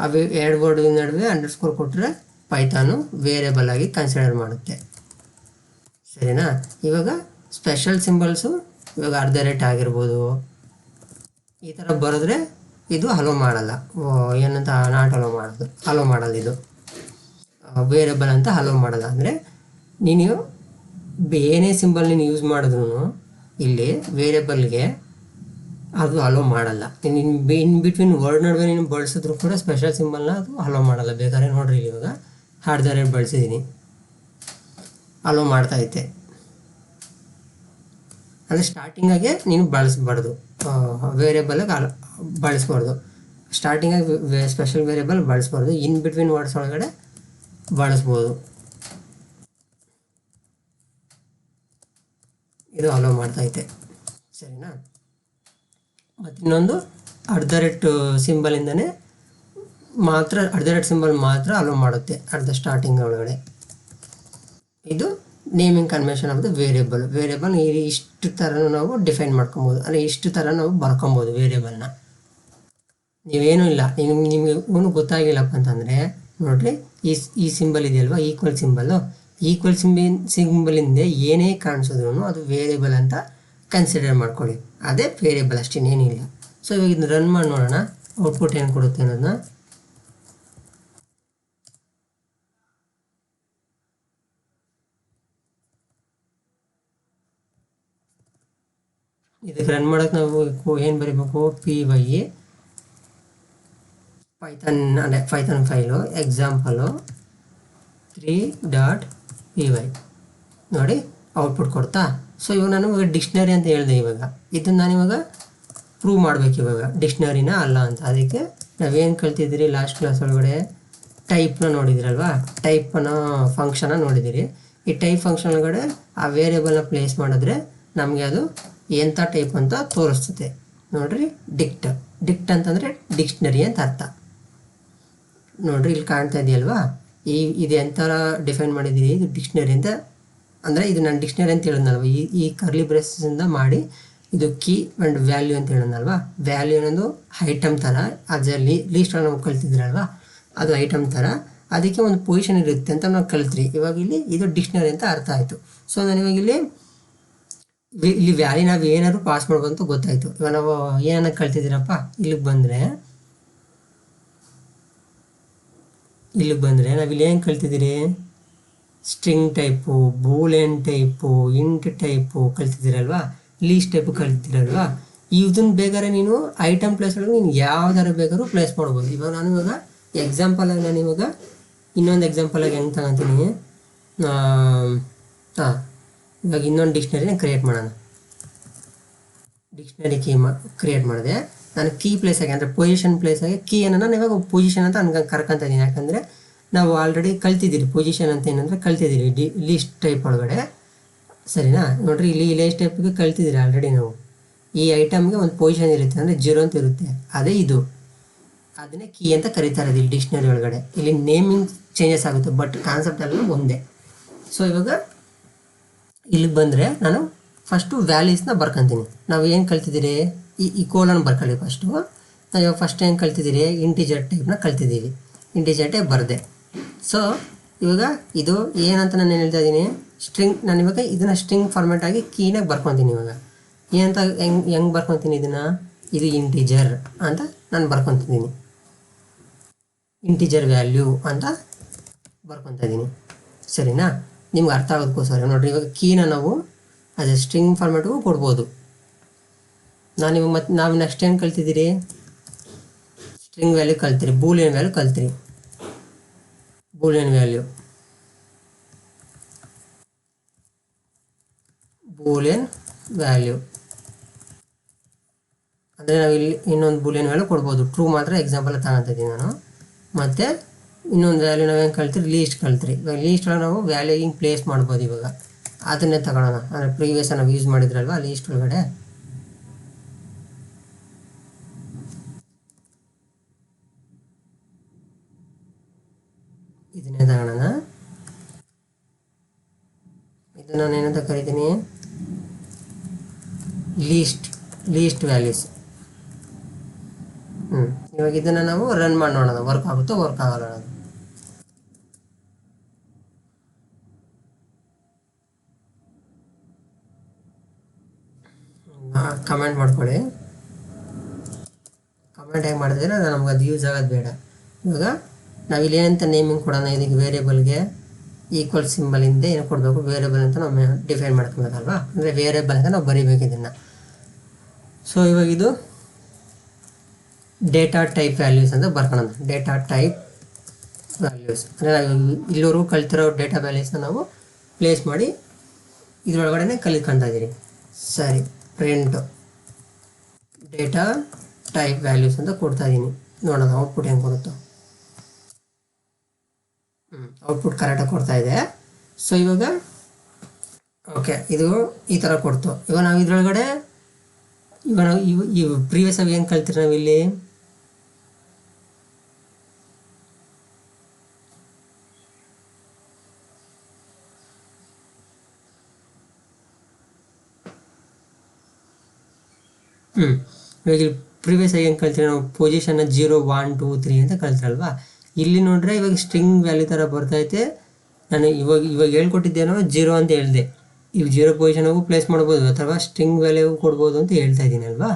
ಅವು 2 ವರ್ಡ್ ನಡುವೆ ಅಂಡರ್ಸ್ಕೋರ್ ಕೊಟ್ಟರೆ ಪೈಥಾನು ವೇರಿಯಬಲ್ ಆಗಿ ಕನ್ಸಿಡರ್ ಮಾಡುತ್ತೆ, ಸರಿನಾ. ಇವಾಗ ಸ್ಪೆಷಲ್ ಸಿಂಬಲ್ಸು ಇವಾಗ @ ಆಗಿರ್ಬೋದು, ಈ ಥರ ಬರೆದ್ರೆ ಇದು ಅಲೋ ಮಾಡಲ್ಲ. ಏನಂತ ನಾಟ್ ಅಲೋ ಮಾಡಲ್ಲ, ಇದು ವೇರಿಯಬಲ್ ಅಂತ ಅಲೋ ಮಾಡಲ್ಲ. ಅಂದರೆ ನೀನು ಏನೇ ಸಿಂಬಲ್ ನೀನು ಯೂಸ್ ಮಾಡಿದ್ರು ಇಲ್ಲಿ ವೇರಿಯಬಲ್ಗೆ ಅದು ಅಲೋ ಮಾಡಲ್ಲ. ಇನ್ ಬಿಟ್ವೀನ್ ವರ್ಡ್ ನಡುವೆ ನೀನು ಬಳಸಿದ್ರು ಕೂಡ ಸ್ಪೆಷಲ್ ಸಿಂಬಲ್ನ ಅದು ಅಲೋ ಮಾಡಲ್ಲ. ಬೇಕಾದ್ರೆ ನೋಡ್ರಿ, ಇಲ್ಲಿ ಇವಾಗ @ ಬಳಸಿದ್ದೀನಿ, ಅಲೋ ಮಾಡ್ತಾ ಐತೆ. ಅಂದರೆ ಸ್ಟಾರ್ಟಿಂಗಾಗೆ ನೀನು ಬಳಸಬಾರ್ದು, ವೇರಿಯೇಬಲ್ಗೆ ಬಳಸ್ಬಾರ್ದು. ಸ್ಟಾರ್ಟಿಂಗಾಗಿ ಸ್ಪೆಷಲ್ ವೇರಿಯೇಬಲ್ ಬಳಸ್ಬಾರ್ದು, ಇನ್ ಬಿಟ್ವೀನ್ ವರ್ಡ್ಸ್ ಒಳಗಡೆ ಬಳಸ್ಬೋದು. ಇದು ಅಲೋ ಮಾಡ್ತೈತೆ, ಸರಿನಾ. ಮತ್ತು ಇನ್ನೊಂದು ಸಿಂಬಲಿಂದನೇ ಮಾತ್ರ ಸಿಂಬಲ್ ಮಾತ್ರ ಅಲೋ ಮಾಡುತ್ತೆ ಸ್ಟಾರ್ಟಿಂಗ್ ಒಳಗಡೆ. ಇದು naming convention of the variable ಇಷ್ಟು ಥರನೂ ನಾವು ಡಿಫೈನ್ ಮಾಡ್ಕೊಬೋದು, ಅಂದರೆ ಇಷ್ಟು ಥರ ನಾವು ಬರ್ಕೊಬೋದು ವೇರಿಯೇಬಲ್ನ. ನೀವೇನೂ ಇಲ್ಲ, ನಿಮಗೆ ಏನು ಗೊತ್ತಾಗಿಲ್ಲಪ್ಪ ಅಂತಂದರೆ ನೋಡಿರಿ, ಈ ಸಿಂಬಲ್ ಇದೆಯಲ್ವ, ಈಕ್ವಲ್ ಸಿಂಬಲಿಂದ ಏನೇ ಕಾಣಿಸಿದ್ರು ಅದು ವೇರಿಯೇಬಲ್ ಅಂತ ಕನ್ಸಿಡರ್ ಮಾಡ್ಕೊಳ್ಳಿ. ಅದೇ ವೇರಿಯೇಬಲ್, ಅಷ್ಟೇನೇನಿಲ್ಲ. ಸೊ ಇವಾಗ ಇದನ್ನ ರನ್ ಮಾಡಿ ನೋಡೋಣ ಔಟ್ಪುಟ್ ಏನು ಕೊಡುತ್ತೆ ಅನ್ನೋದನ್ನ. ಇದಕ್ಕೆ ರನ್ ಮಾಡೋಕ್ಕೆ ನಾವು ಏನು ಬರೀಬೇಕು, ಪೈಥಾನ್ ಫೈಲು ಎಕ್ಸಾಂಪಲು 3.py ನೋಡಿ ಔಟ್ಪುಟ್ ಕೊಡ್ತಾ. ಸೊ ಇವಾಗ ನಾನು ಇವಾಗ ಡಿಕ್ಷನರಿ ಅಂತ ಹೇಳಿದೆ, ಇವಾಗ ಇದನ್ನು ನಾನಿವಾಗ ಪ್ರೂವ್ ಮಾಡಬೇಕು, ಇವಾಗ ಡಿಕ್ಷನರಿನ ಅಲ್ಲ ಅಂತ. ಅದಕ್ಕೆ ನಾವೇನು ಕಲ್ತಿದ್ದೀರಿ ಲಾಸ್ಟ್ ಕ್ಲಾಸ್ ಒಳಗಡೆ, ಟೈಪ್ನ ನೋಡಿದಿರಲ್ವಾ, ಟೈಪನ್ನು ಫಂಕ್ಷನ್ನ ನೋಡಿದ್ದೀರಿ. ಈ ಟೈಪ್ ಫಂಕ್ಷನ್ ಒಳಗಡೆ ಆ ವೇರಿಯೇಬಲ್ನ ಪ್ಲೇಸ್ ಮಾಡಿದ್ರೆ ನಮಗೆ ಅದು ಎಂಥ ಟೈಪ್ ಅಂತ ತೋರಿಸ್ತದೆ. ನೋಡಿರಿ, ಡಿಕ್ಟ್ ಅಂತಂದರೆ ಡಿಕ್ಷನರಿ ಅಂತ ಅರ್ಥ. ನೋಡಿರಿ ಇಲ್ಲಿ ಕಾಣ್ತಾ ಇದೆಯಲ್ವಾ, ಇದು ಎಂಥರ ಡಿಫೈನ್ ಮಾಡಿದ್ದೀರಿ, ಇದು ಡಿಕ್ಷನರಿ ಅಂತ. ಅಂದರೆ ಇದು ನಾನು ಡಿಕ್ಷನರಿ ಅಂತ ಹೇಳಿದ್ನಲ್ವ, ಈ ಕರ್ಲಿ ಬ್ರೇಸಸ್ಸಿಂದ ಮಾಡಿ ಇದು ಕೀ ಆ್ಯಂಡ್ ವ್ಯಾಲ್ಯೂ ಅಂತ ಹೇಳಿದ್ನಲ್ವ. ವ್ಯಾಲ್ಯೂ ಅನ್ನೋದು ಐಟಮ್ ಥರ, ಅದರಲ್ಲಿ ಲೀಸ್ಟಲ್ಲಿ ನಾವು ಕಲ್ತಿದ್ರಲ್ವ, ಅದು ಐಟಮ್ ಥರ, ಅದಕ್ಕೆ ಒಂದು ಪೊಸಿಷನ್ ಇರುತ್ತೆ ಅಂತ ನಾವು ಕಲ್ತ್ರಿ. ಇವಾಗ ಇಲ್ಲಿ ಇದು ಡಿಕ್ಷನರಿ ಅಂತ ಅರ್ಥ ಆಯಿತು. ಸೊ ನಾನು ಇವಾಗ ಇಲ್ಲಿ ವ್ಯಾಲ್ಯೂ ನಾವು ಏನಾದ್ರು ಪಾಸ್ ಮಾಡ್ಬೋದು ಅಂತ ಗೊತ್ತಾಯಿತು. ಇವಾಗ ನಾವು ಏನನ್ನ ಕಲ್ತಿದ್ದೀರಪ್ಪ, ಇಲ್ಲಿಗೆ ಬಂದರೆ ನಾವಿಲ್ಲಿ ಏನು ಕಲ್ತಿದ್ದೀರಿ, string type, boolean type, int type ಕಲ್ತಿದ್ದೀರಲ್ವಾ, ಲೀಸ್ಟ್ ಟೈಪು ಕಲ್ತಿದ್ದೀರಲ್ವಾ. ಇದನ್ನು ಬೇಕಾದ್ರೆ ನೀನು ಐಟಮ್ ಪ್ಲೇಸ್ ಒಳಗೆ ನೀನು ಯಾವ್ದಾರು ಬೇಕಾದ್ರೂ ಪ್ಲೇಸ್ ಮಾಡ್ಬೋದು. ಇವಾಗ ನಾನು ಇವಾಗ ಎಕ್ಸಾಂಪಲಾಗಿ ಇನ್ನೊಂದು ಎಕ್ಸಾಂಪಲಾಗಿ ಹೆಂಗೆ ತಗೊತೀನಿ, ಇವಾಗ ಇನ್ನೊಂದು ಡಿಕ್ಷನರಿನ ಕ್ರಿಯೇಟ್ ಮಾಡೋಣ. ಡಿಕ್ಷನರಿ ಕ್ರಿಯೇಟ್ ಮಾಡಿದೆ ನಾನು. ಕೀ ಪ್ಲೇಸ್ ಆಗಿ ಅಂದರೆ ಪೊಸಿಷನ್ ಪ್ಲೇಸ್ ಆಗಿ ಕೀಯನ್ನು ನಾನು ಇವಾಗ ಪೊಸಿಷನ್ ಅಂತ ಕರ್ಕೊಂತ ಇದ್ದೀನಿ. ಯಾಕಂದರೆ ನಾವು ಆಲ್ರೆಡಿ ಕಲ್ತಿದ್ದೀರಿ ಪೊಸಿಷನ್ ಅಂತ ಏನಂದರೆ ಕಲ್ತಿದ್ದೀರಿ ಲೀಸ್ಟ್ ಟೈಪ್ ಒಳಗಡೆ, ಸರಿನಾ. ನೋಡಿರಿ ಇಲ್ಲಿ ಲೀಸ್ಟ್ ಟೈಪ್ಗೆ ಕಲ್ತಿದ್ದೀರಿ ಆಲ್ರೆಡಿ ನಾವು. ಈ ಐಟಮ್ಗೆ ಒಂದು ಪೊಸಿಷನ್ ಇರುತ್ತೆ, ಅಂದರೆ 0 ಅಂತ ಇರುತ್ತೆ, ಅದೇ ಇದು. ಅದನ್ನೇ ಕೀ ಅಂತ ಕರೀತಾರೆ ಇಲ್ಲಿ ಡಿಕ್ಷನರಿ ಒಳಗಡೆ. ಇಲ್ಲಿ ನೇಮಿಂಗ್ ಚೇಂಜಸ್ ಆಗುತ್ತೆ, ಬಟ್ ಕಾನ್ಸೆಪ್ಟ್ ಎಲ್ಲ ಒಂದೇ. ಸೊ ಇವಾಗ ಇಲ್ಲಿಗೆ ಬಂದರೆ ನಾನು ಫಸ್ಟು ವ್ಯಾಲ್ಯೂಸ್ನ ಬರ್ಕೊತೀನಿ. ನಾವು ಏನು ಕಲ್ತಿದ್ದೀರಿ, ಈ ಕೋಲನ್ನು ಬರ್ಕೊಳ್ಳಿ ಫಸ್ಟು. ನಾವು ಇವಾಗ ಫಸ್ಟ್ ಏನು ಕಲ್ತಿದ್ದೀರಿ, ಇಂಟಿಜರ್ ಟೈಪ್ನ ಕಲ್ತಿದ್ದೀವಿ. ಇಂಟಿಜರ್ ಟೈಪ್ ಬರದೆ. ಸೊ ಇವಾಗ ಇದು ಏನಂತ ನಾನು ಹೇಳ್ತಾ ಇದ್ದೀನಿ, ಸ್ಟ್ರಿಂಗ್. ನಾನು ಇವಾಗ ಇದನ್ನು ಸ್ಟ್ರಿಂಗ್ ಫಾರ್ಮೆಟ್ ಆಗಿ ಕೀನಾಗಿ ಬರ್ಕೊತೀನಿ. ಇವಾಗ ಏನಂತ ಹೆಂಗೆ ಬರ್ಕೊತೀನಿ ಇದನ್ನು, ಇದು ಇಂಟಿಜರ್ ಅಂತ ನಾನು ಬರ್ಕೊತಿದ್ದೀನಿ, ಇಂಟಿಜರ್ ವ್ಯಾಲ್ಯೂ ಅಂತ ಬರ್ಕೊತಾ ಇದ್ದೀನಿ, ಸರಿನಾ. ನಿಮ್ಗೆ ಅರ್ಥ ಆಗೋದಕ್ಕೋಸ್ಕರ ನೋಡಿರಿ, ಇವಾಗ ಕೀನ ನಾವು ಅದೇ ಸ್ಟ್ರಿಂಗ್ ಫಾರ್ಮೆಟ್ಗೂ ಕೊಡ್ಬೋದು. ನಾವು ನೆಕ್ಸ್ಟ್ ಏನು ಕಲ್ತಿದ್ದೀರಿ, ಸ್ಟ್ರಿಂಗ್ ವ್ಯಾಲ್ಯೂ ಕಲ್ತೀರಿ, ಬೂಲಿಯನ್ ವ್ಯಾಲ್ಯೂ ಕಲ್ತೀರಿ. ಬೂಲಿಯನ್ ವ್ಯಾಲ್ಯೂ ಅಂದರೆ ನಾವು ಇಲ್ಲಿ ಇನ್ನೊಂದು ಬೂಲಿಯನ್ ವ್ಯಾಲ್ಯೂ ಕೊಡ್ಬೋದು. ಟ್ರೂ ಮಾತ್ರ ಎಕ್ಸಾಂಪಲ್ ತಗೊತಾ ಇದ್ದೀನಿ ನಾನು. ಮತ್ತು ಇನ್ನೊಂದು ವ್ಯಾಲ್ಯೂ ನಾವೇನು ಕಲ್ತೀರಿ, ಲೀಸ್ಟ್ ಕಲ್ತೀರಿ. ಇವಾಗ ಲೀಸ್ಟ್ ಒಳಗೆ ನಾವು ವ್ಯಾಲ್ಯೂ ಹಿಂಗೆ ಪ್ಲೇಸ್ ಮಾಡ್ಬೋದು. ಇವಾಗ ಅದನ್ನೇ ತಗೊಳ್ಳೋಣ. ಅಂದರೆ ಪ್ರೀವಿಯಸ್ ನಾವು ಯೂಸ್ ಮಾಡಿದ್ರಲ್ವ ಲೀಸ್ಟ್ ಒಳಗಡೆ, ಇದನ್ನೇ ತಗೊಳ್ಳೋಣ. ಇದು ನಾನು ಏನಂತ ಕರಿತೀನಿ, ಲೀಸ್ಟ್ ವ್ಯಾಲ್ಯೂಸ್. ಇವಾಗ ಇದನ್ನು ನಾವು ರನ್ ಮಾಡಿ ನೋಡೋಣ, ವರ್ಕ್ ಆಗುತ್ತೋ ವರ್ಕ್ ಆಗಲ್ಲ ಅನ್ನೋದು. ಕಮೆಂಟ್ ಮಾಡ್ಕೊಳ್ಳಿ. ಕಮೆಂಟ್ ಹೇಗೆ ಮಾಡಿದ್ರೆ ನಮ್ಗೆ ಅದು ಯೂಸ್ ಆಗೋದು ಬೇಡ. ಇವಾಗ ನಾವಿಲ್ಲಿ ಏನಂತ ನೇಮಿಂಗ್ ಕೊಡೋಣ, ಇದಕ್ಕೆ ವೇರಿಯೇಬಲ್ಗೆ ಈಕ್ವಲ್ ಸಿಂಬಲಿಂದ ಏನು ಕೊಡಬೇಕು, ವೇರಿಯೇಬಲ್ ಅಂತ ನಾವು ಡಿಫೈನ್ ಮಾಡ್ಕೊಬೇಕಲ್ವಾ. ಅಂದರೆ ವೇರಿಯೇಬಲ್ ಅಂತ ನಾವು ಬರೀಬೇಕು ಇದನ್ನು. ಸೊ ಇವಾಗ ಇದು ಡೇಟಾ ಟೈಪ್ ವ್ಯಾಲ್ಯೂಸ್ ಅಂತ ಬರ್ಕೊಳ್ಳೋಣ. ಡೇಟಾ ಟೈಪ್ ವ್ಯಾಲ್ಯೂಸ್ ಅಂದರೆ ನಾವು ಇಲ್ಲಿವರೆಗೂ ಕಲ್ತಿರೋ ಡೇಟಾ ವ್ಯಾಲ್ಯೂಸ್ನ ನಾವು ಪ್ಲೇಸ್ ಮಾಡಿ ಇದರೊಳಗಡೆ ಕಲಿತ್ಕೊತಾ ಇದ್ದೀರಿ. ಸರಿ, ಪ್ರಿಂಟು ಡೇಟಾ ಟೈಪ್ ವ್ಯಾಲ್ಯೂಸ್ ಅಂತ ಕೊಡ್ತಾ ಇದ್ದೀನಿ. ನೋಡೋಣ ಔಟ್ಪುಟ್ ಹೆಂಗೆ ಬರುತ್ತೋ. ಔಟ್ಪುಟ್ ಕರೆಕ್ಟಾಗಿ ಕೊಡ್ತಾ ಇದೆ. ಸೊ ಇವಾಗ ಓಕೆ, ಇದು ಈ ಥರ ಕೊಡ್ತು. ಇವಾಗ ನಾವು ಇದರೊಳಗಡೆ ಇವಾಗ ನಾವು ಈ ಪ್ರೀವಿಯಸ್ ಆಗಿ ಏನು ಕಲ್ತೀರಿ ನಾವಿಲ್ಲಿ, ಇವಾಗ ಇಲ್ಲಿ ಪ್ರೀವಿಯಸ್ ಆಗಿ ಏನು ಕಲ್ತೀರಿ ನಾವು, ಪೊಸಿಷನ್ನ 0 1 2 3 ಅಂತ ಕಲ್ತಿರಲ್ವಾ. ಇಲ್ಲಿ ನೋಡ್ರೆ ಇವಾಗ ಸ್ಟ್ರಿಂಗ್ ವ್ಯಾಲ್ಯೂ ಥರ ಬರ್ತೈತೆ. ನಾನು ಇವಾಗ ಹೇಳ್ಕೊಟ್ಟಿದ್ದೇನೋ 0 ಅಂತ ಹೇಳಿದೆ. ಇವು 0 ಪೊಸಿಷನ್ಗೂ ಪ್ಲೇಸ್ ಮಾಡ್ಬೋದು ಅಥವಾ ಸ್ಟ್ರಿಂಗ್ ವ್ಯಾಲ್ಯೂಗೂ ಕೊಡ್ಬೋದು ಅಂತ ಹೇಳ್ತಾ ಇದ್ದೀನಿ ಅಲ್ವಾ.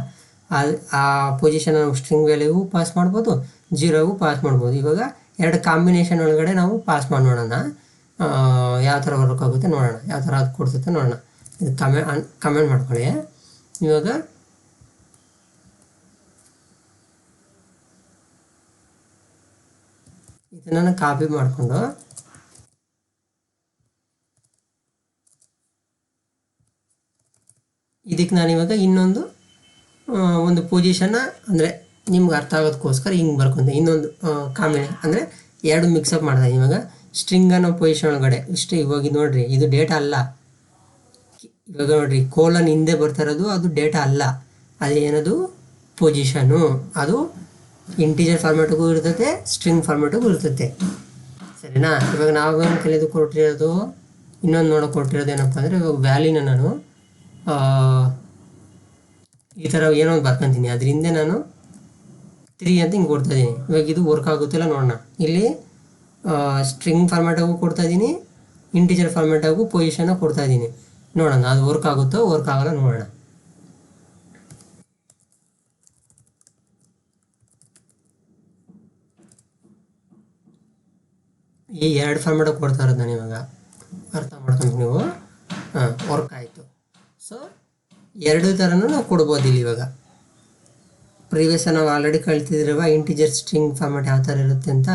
ಆ ಪೊಸಿಷನ್ ನಾವು ಸ್ಟ್ರಿಂಗ್ ವ್ಯಾಲ್ಯೂಗೂ ಪಾಸ್ ಮಾಡ್ಬೋದು, 0ಗೂ ಪಾಸ್ ಮಾಡ್ಬೋದು. ಇವಾಗ ಎರಡು ಕಾಂಬಿನೇಷನ್ ಒಳಗಡೆ ನಾವು ಪಾಸ್ ಮಾಡಿ ನೋಡೋಣ ಯಾವ ಥರ ವರ್ಕ್ ಆಗುತ್ತೆ ನೋಡೋಣ, ಯಾವ ಥರ ಅದು ಕೊಡ್ಸುತ್ತೆ ನೋಡೋಣ. ಇದು ಕಮೆಂಟ್ ಮಾಡ್ಕೊಳ್ಳಿ. ಇವಾಗ ಇದನ್ನು ಕಾಪಿ ಮಾಡಿಕೊಂಡು ಇದಕ್ಕೆ ನಾನಿವಾಗ ಇನ್ನೊಂದು ಒಂದು ಪೊಸಿಷನ್ನ ಅಂದರೆ ನಿಮ್ಗೆ ಅರ್ಥ ಆಗೋದಕ್ಕೋಸ್ಕರ ಹಿಂಗೆ ಬರ್ಕೊಂಡೆ. ಇನ್ನೊಂದು ಕಾಂಬಿನೇಷನ್ ಅಂದರೆ ಎರಡು ಮಿಕ್ಸಪ್ ಮಾಡ್ದೆ. ಇವಾಗ ಸ್ಟ್ರಿಂಗ್ ಅನ್ನೋ ಪೊಸಿಷನ್ ಒಳಗಡೆ ಇವಾಗ ನೋಡಿರಿ, ಇದು ಡೇಟಾ ಅಲ್ಲ. ಇವಾಗ ನೋಡಿರಿ, ಕೋಲನ್ ಹಿಂದೆ ಬರ್ತಾ ಇರೋದು ಅದು ಡೇಟಾ ಅಲ್ಲ, ಅದೇನದು ಪೊಸಿಷನು. ಅದು ಇಂಟಿಜರ್ ಫಾರ್ಮ್ಯಾಟಿಗೂ ಇರ್ತೈತೆ, ಸ್ಟ್ರಿಂಗ್ ಫಾರ್ಮ್ಯಾಟಿಗೂ ಇರ್ತೈತೆ. ಸರಿನಾ. ಇವಾಗ ನಾವೇನು ಕಲಿಯೋದು ಕೊಟ್ಟಿರೋದು, ಇನ್ನೊಂದು ನೋಡೋಕೆ ಕೊಟ್ಟಿರೋದು ಏನಪ್ಪ ಅಂದರೆ, ಇವಾಗ ವ್ಯಾಲ್ಯೂನ ನಾನು ಈ ಥರ ಏನೋ ಒಂದು ಬರ್ಕೊತೀನಿ, ಅದರಿಂದ ನಾನು 3 ಅಂತ ಹಿಂಗೆ ಕೊಡ್ತಾಯಿದ್ದೀನಿ. ಇವಾಗ ಇದು ವರ್ಕ್ ಆಗುತ್ತಿಲ್ಲ ನೋಡೋಣ. ಇಲ್ಲಿ ಸ್ಟ್ರಿಂಗ್ ಫಾರ್ಮ್ಯಾಟಾಗೂ ಕೊಡ್ತಾಯಿದ್ದೀನಿ, ಇಂಟಿಜರ್ ಫಾರ್ಮ್ಯಾಟಾಗೂ ಪೊಸಿಷನ್ನ ಕೊಡ್ತಾಯಿದ್ದೀನಿ. ನೋಡೋಣ ಅದು ವರ್ಕ್ ಆಗುತ್ತೋ ವರ್ಕ್ ಆಗಲ್ಲ ನೋಡೋಣ. ಈ ಎರಡು ಫಾರ್ಮ್ಯಾಟಾಗಿ ಕೊಡ್ತಾ ಇರೋದು ನಾನು ಇವಾಗ ಅರ್ಥ ಮಾಡ್ಕೊಂಡು ನೀವು. ವರ್ಕ್ ಆಯಿತು. ಸೊ ಎರಡು ಥರನೂ ನಾವು ಕೊಡ್ಬೋದು ಇಲ್ಲಿ. ಇವಾಗ ಪ್ರೀವಿಯಸ್ ನಾವು ಆಲ್ರೆಡಿ ಕಲ್ತಿದ್ರವ ಇಂಟಿಜರ್ ಸ್ಟ್ರಿಂಗ್ ಫಾರ್ಮ್ಯಾಟ್ ಯಾವ ಥರ ಇರುತ್ತೆ ಅಂತ,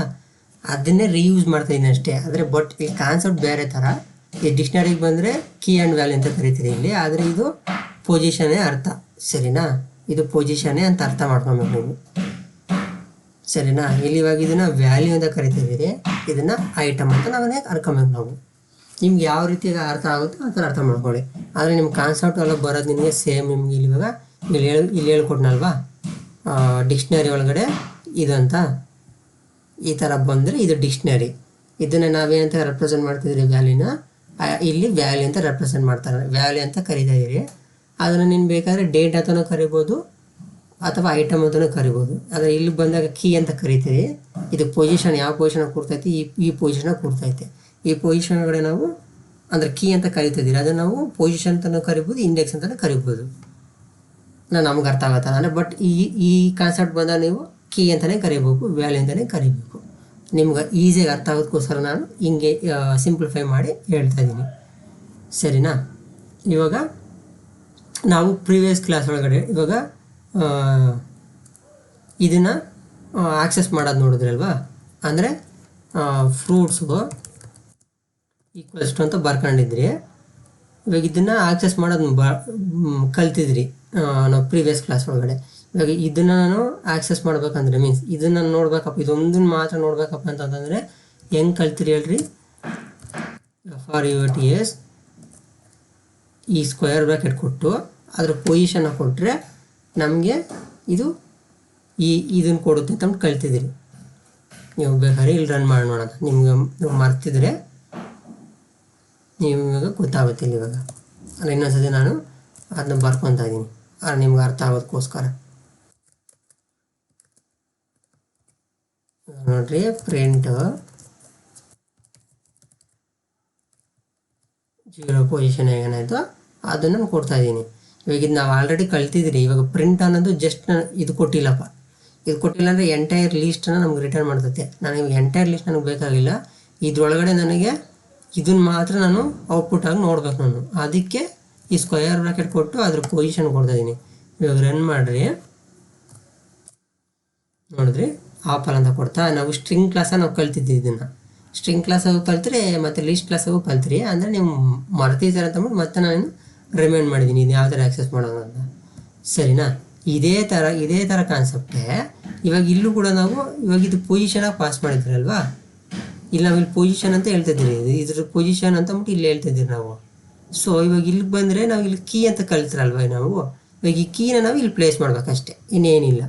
ಅದನ್ನೇ ರೀಯೂಸ್ ಮಾಡ್ತಾಯಿದ್ದೀನಿ ಅಷ್ಟೇ. ಆದರೆ ಬಟ್ ಈ ಕಾನ್ಸೆಪ್ಟ್ ಬೇರೆ ಥರ. ಈ ಡಿಕ್ಷನರಿಗೆ ಬಂದರೆ ಕೀ ಆ್ಯಂಡ್ ವ್ಯಾಲ್ಯೂ ಅಂತ ಕರಿತೀರಿ ಇಲ್ಲಿ, ಆದರೆ ಇದು ಪೊಸಿಷನ್ನೇ ಅರ್ಥ. ಸರಿನಾ, ಇದು ಪೊಸಿಷನ್ನೇ ಅಂತ ಅರ್ಥ ಮಾಡ್ಕೊಬೇಕು ನೀವು. ಸರಿನಾ. ಇಲ್ಲಿ ಇವಾಗ ಇದನ್ನು ವ್ಯಾಲ್ಯೂ ಅಂತ ಕರಿತಿದ್ದೀರಿ, ಇದನ್ನು ಐಟಮ್ ಅಂತ ನಾವೇ ಕರ್ಕೊಬೇಕು ನಾವು. ನಿಮ್ಗೆ ಯಾವ ರೀತಿ ಅರ್ಥ ಆಗುತ್ತೋ ಆ ಥರ ಅರ್ಥ ಮಾಡ್ಕೊಳ್ಳಿ. ಆದರೆ ನಿಮ್ಮ ಕಾನ್ಸೆಪ್ಟ್ ಎಲ್ಲ ಬರೋದು ನಿಮಗೆ ಸೇಮ್. ನಿಮ್ಗೆ ಇಲ್ಲಿ ಇವಾಗ ಇಲ್ಲಿ ಹೇಳ್ಕೊಟ್ನಲ್ವಾ, ಡಿಕ್ಷನರಿ ಒಳಗಡೆ ಇದು ಅಂತ ಈ ಥರ ಬಂದರೆ ಇದು ಡಿಕ್ಷನರಿ. ಇದನ್ನು ನಾವೇನಂತ ರೆಪ್ರೆಸೆಂಟ್ ಮಾಡ್ತಿದ್ರಿ ವ್ಯಾಲ್ಯೂನ, ಇಲ್ಲಿ ವ್ಯಾಲ್ಯೂ ಅಂತ ರೆಪ್ರೆಸೆಂಟ್ ಮಾಡ್ತಾರೆ, ವ್ಯಾಲ್ಯೂ ಅಂತ ಕರಿತಾ ಇದ್ದೀರಿ. ಅದನ್ನು ನೀನು ಬೇಕಾದರೆ ಡೇಟ್ ಅಂತಲೂ ಕರಿಬೋದು ಅಥವಾ ಐಟಮ್ ಅಂತಲೂ ಕರಿಬೋದು. ಆದರೆ ಇಲ್ಲಿ ಬಂದಾಗ ಕೀ ಅಂತ ಕರಿತೀರಿ. ಇದಕ್ಕೆ ಪೊಸಿಷನ್ ಯಾವ ಪೊಸಿಷನ್ ಕೊಡ್ತೈತಿ, ಈ ಪೊಸಿಷನ್ ಕೊಡ್ತೈತೆ. ಈ ಪೊಸಿಷನ್ ಒಳಗಡೆ ನಾವು ಅಂದರೆ ಕೀ ಅಂತ ಕರಿತಿದ್ದೀರಿ, ಅದನ್ನು ನಾವು ಪೊಸಿಷನ್ ಅಂತಲೂ ಕರಿಬೋದು, ಇಂಡೆಕ್ಸ್ ಅಂತಲೂ ಕರಿಬೋದು. ನಮ್ಗೆ ಅರ್ಥ ಆಗತ್ತಲ್ಲ ಅಂದರೆ. ಬಟ್ ಈ ಕಾನ್ಸೆಪ್ಟ್ ಬಂದಾಗ ನೀವು ಕೀ ಅಂತಲೇ ಕರಿಬೇಕು, ವ್ಯಾಲ್ಯೂ ಅಂತಲೇ ಕರಿಬೇಕು. ನಿಮ್ಗೆ ಈಸಿಯಾಗಿ ಅರ್ಥ ಆಗೋದಕ್ಕೋಸ್ಕರ ನಾನು ಹಿಂಗೆ ಸಿಂಪ್ಲಿಫೈ ಮಾಡಿ ಹೇಳ್ತಾ ಇದ್ದೀನಿ. ಸರಿನಾ. ಇವಾಗ ನಾವು ಪ್ರೀವಿಯಸ್ ಕ್ಲಾಸ್ ಒಳಗಡೆ ಇವಾಗ ಇದನ್ನು ಆಕ್ಸೆಸ್ ಮಾಡೋದು ನೋಡಿದ್ರಲ್ವಾ. ಅಂದರೆ ಫ್ರೂಟ್ಸು ಈಕ್ವಲ್ಸ್ ಟು ಅಂತ ಬರ್ಕೊಂಡಿದ್ರಿ. ಇವಾಗ ಇದನ್ನು ಆಕ್ಸೆಸ್ ಮಾಡೋದು ಕಲ್ತಿದ್ರಿ ನಾವು ಪ್ರೀವಿಯಸ್ ಕ್ಲಾಸ್ ಒಳಗಡೆ. ಇವಾಗ ಇದನ್ನು ನಾನು ಆಕ್ಸೆಸ್ ಮಾಡ್ಬೇಕಂದ್ರೆ ಮೀನ್ಸ್ ಇದನ್ನು ನೋಡ್ಬೇಕಪ್ಪ, ಇದೊಂದನ್ನು ಮಾತ್ರ ನೋಡ್ಬೇಕಪ್ಪ ಅಂತಂದರೆ ಹೆಂಗೆ ಕಲ್ತಿರಿ ಹೇಳ್ರಿ. FRUTS ಈ ಸ್ಕ್ವೇರ್ ಬ್ರಾಕೆಟ್ ಕೊಟ್ಟು ಅದರ ಪೊಸಿಷನ್ನ ಕೊಟ್ಟರೆ ನಮಗೆ ಇದು ಇದನ್ನು ಕೊಡುತ್ತೆ ಅಂತ ಕಲ್ತಿದ್ದೀರಿ. ನೀವು ಬೇಕಾದ್ರೆ ಇಲ್ಲಿ ರನ್ ಮಾಡಿ ನೋಡೋಣ. ನಿಮ್ಗೆ ಮರ್ತಿದ್ರೆ ನಿಮಗೆ ಗೊತ್ತಾಗುತ್ತೆ ಇಲ್ಲಿ. ಇವಾಗ ಅಂದರೆ ಇನ್ನೊಂದ್ಸತಿ ನಾನು ಅದನ್ನ ಬರ್ಕೊತಾ ಇದ್ದೀನಿ, ನಿಮ್ಗೆ ಅರ್ಥ ಆಗೋದಕ್ಕೋಸ್ಕರ. ನೋಡ್ರಿ, ಪ್ರಿಂಟ್ 0 ಪೊಸಿಷನ್ ಏನಾಯಿತು ಅದನ್ನು ನಾನು ಕೊಡ್ತಾ ಇದ್ದೀನಿ. ಇವಾಗ ಇದು ನಾವು ಆಲ್ರೆಡಿ ಕಲ್ತಿದ್ದೀರಿ. ಇವಾಗ ಪ್ರಿಂಟ್ ಅನ್ನೋದು ಜಸ್ಟ್ ಇದು ಕೊಟ್ಟಿಲ್ಲಪ್ಪ, ಇದು ಕೊಟ್ಟಿಲ್ಲ ಅಂದರೆ ಎಂಟೈರ್ ಲೀಸ್ಟನ್ನು ನಮ್ಗೆ ರಿಟರ್ನ್ ಮಾಡ್ತೈತೆ. ನಾನು ಇವಾಗ ಎಂಟೈರ್ ಲೀಸ್ಟ್ ನನಗೆ ಬೇಕಾಗಿಲ್ಲ, ಇದ್ರೊಳಗಡೆ ನನಗೆ ಇದನ್ನು ಮಾತ್ರ ನಾನು ಔಟ್ಪುಟ್ಟಾಗಿ ನೋಡ್ಬೇಕು ನಾನು. ಅದಕ್ಕೆ ಈ ಸ್ಕ್ವೇರ್ ಬ್ರಾಕೆಟ್ ಕೊಟ್ಟು ಅದ್ರ ಪೊಸಿಷನ್ ಕೊಡ್ತಾ ಇದ್ದೀನಿ. ಇವಾಗ ರನ್ ಮಾಡಿರಿ, ನೋಡಿದ್ರಿ ಆಪಲ್ ಅಂತ ಕೊಡ್ತಾ. ನಾವು ಸ್ಟ್ರಿಂಗ್ ಕ್ಲಾಸಾಗಿ ನಾವು ಕಲ್ತಿದ್ದೀವಿ. ಇದನ್ನು ಸ್ಟ್ರಿಂಗ್ ಕ್ಲಾಸಾಗೂ ಕಲ್ತ್ರಿ ಮತ್ತು ಲೀಸ್ಟ್ ಕ್ಲಾಸಾಗೂ ಕಲ್ತ್ರಿ. ಅಂದರೆ ನೀವು ಮರ್ತಿದ್ದಾರೆ ಅಂತಂದ್ಬಿಟ್ಟು ಮತ್ತೆ ನಾನು ರಿಮೈಂಡ್ ಮಾಡಿದ್ದೀನಿ ಇದು ಯಾವ ಥರ ಆಕ್ಸೆಸ್ ಮಾಡೋದು ಅಂತ. ಸರಿನಾ. ಇದೇ ಥರ ಕಾನ್ಸೆಪ್ಟೇ ಇವಾಗ ಇಲ್ಲೂ ಕೂಡ ನಾವು ಇವಾಗ ಇದು ಪೊಸಿಷನಾಗಿ ಪಾಸ್ ಮಾಡಿದ್ರಲ್ವಾ, ಇಲ್ಲಿ ನಾವು ಇಲ್ಲಿ ಪೊಸಿಷನ್ ಅಂತ ಹೇಳ್ತಿದ್ದೀರಿ, ಇದ್ರ ಪೊಸಿಷನ್ ಅಂತ ಅಂದ್ಬಿಟ್ಟು ಇಲ್ಲಿ ಹೇಳ್ತಿದ್ದೀರಿ ನಾವು. ಸೊ ಇವಾಗ ಇಲ್ಲಿಗೆ ಬಂದರೆ ನಾವು ಇಲ್ಲಿ ಕೀ ಅಂತ ಕಲ್ತಿರಲ್ವ ನಾವು, ಇವಾಗ ಈ ಕೀನ ನಾವು ಇಲ್ಲಿ ಪ್ಲೇಸ್ ಮಾಡ್ಬೇಕಷ್ಟೆ, ಇನ್ನೇನಿಲ್ಲ.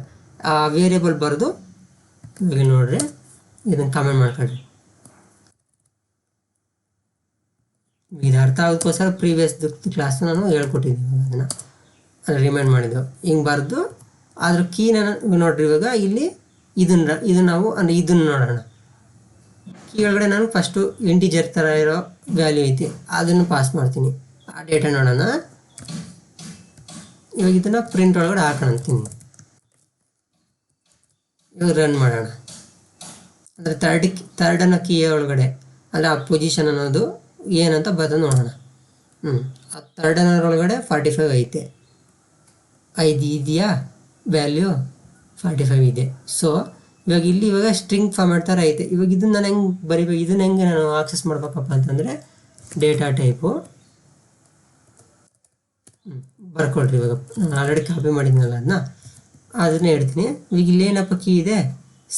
ಆ ವೇರಿಯೇಬಲ್ ಬರೆದು ಇವಾಗ ನೋಡ್ರಿ, ಇದನ್ನು ಕಮೆಂಟ್ ಮಾಡ್ಕೊಳ್ರಿ. ಇದು ಅರ್ಥ ಆಗೋದಕ್ಕೋಸ್ಕರ ಪ್ರೀವಿಯಸ್ ಕ್ಲಾಸ್ ನಾನು ಹೇಳ್ಕೊಟ್ಟಿದ್ದೀನಿ, ಅದನ್ನು ರಿಮೈಂಡ್ ಮಾಡಿದ್ದು. ಹಿಂಗೆ ಬರೆದು ಅದ್ರ ಕೀನ ನೋಡ್ರಿ, ಇವಾಗ ಇಲ್ಲಿ ಇದನ್ನು ನಾವು ಅಂದರೆ ಇದನ್ನು ನೋಡೋಣ. ಕೀ ಒಳಗಡೆ ನಾನು ಫಸ್ಟು ಇಂಟಿಜರ್ ಥರ ಇರೋ ವ್ಯಾಲ್ಯೂ ಐತಿ, ಅದನ್ನು ಪಾಸ್ ಮಾಡ್ತೀನಿ. ಆ ಡೇಟಾ ನೋಡೋಣ. ಇವಾಗ ಇದನ್ನು ಪ್ರಿಂಟ್ ಒಳಗಡೆ ಹಾಕೋಣ ಅಂತೀನಿ. ಇವಾಗ ರನ್ ಮಾಡೋಣ. ಅಂದರೆ ಥರ್ಡನ್ನ ಕೀಯ ಒಳಗಡೆ ಅಂದರೆ ಆ ಪೊಸಿಷನ್ ಅನ್ನೋದು ಏನಂತ ಬರ್ತದೆ ನೋಡೋಣ. ಆ ಥರ್ಡನ್ನ ಒಳಗಡೆ 45 ಐತೆ, 5 ಇದೆಯಾ ವ್ಯಾಲ್ಯೂ, 45 ಇದೆ. ಸೊ ಇವಾಗ ಸ್ಟ್ರಿಂಗ್ ಫಾರ್ಮ್ಯಾಟ್ ಥರ ಐತೆ. ಇವಾಗ ಇದನ್ನು ನಾನು ಹೆಂಗೆ ಬರಿಬೇಕು, ಇದನ್ನು ಹೆಂಗೆ ನಾನು ಆಕ್ಸೆಸ್ ಮಾಡ್ಬೇಕಪ್ಪ ಅಂತಂದರೆ ಡೇಟಾ ಟೈಪು ಬರ್ಕೊಳ್ರಿ. ಇವಾಗ ನಾನು ಆಲ್ರೆಡಿ ಕಾಪಿ ಮಾಡಿದ್ನಲ್ಲ ಅದನ್ನೇ ಹೇಳ್ತೀನಿ. ಇವಾಗ ಇಲ್ಲಿ ಏನಪ್ಪ ಕೀ ಇದೆ,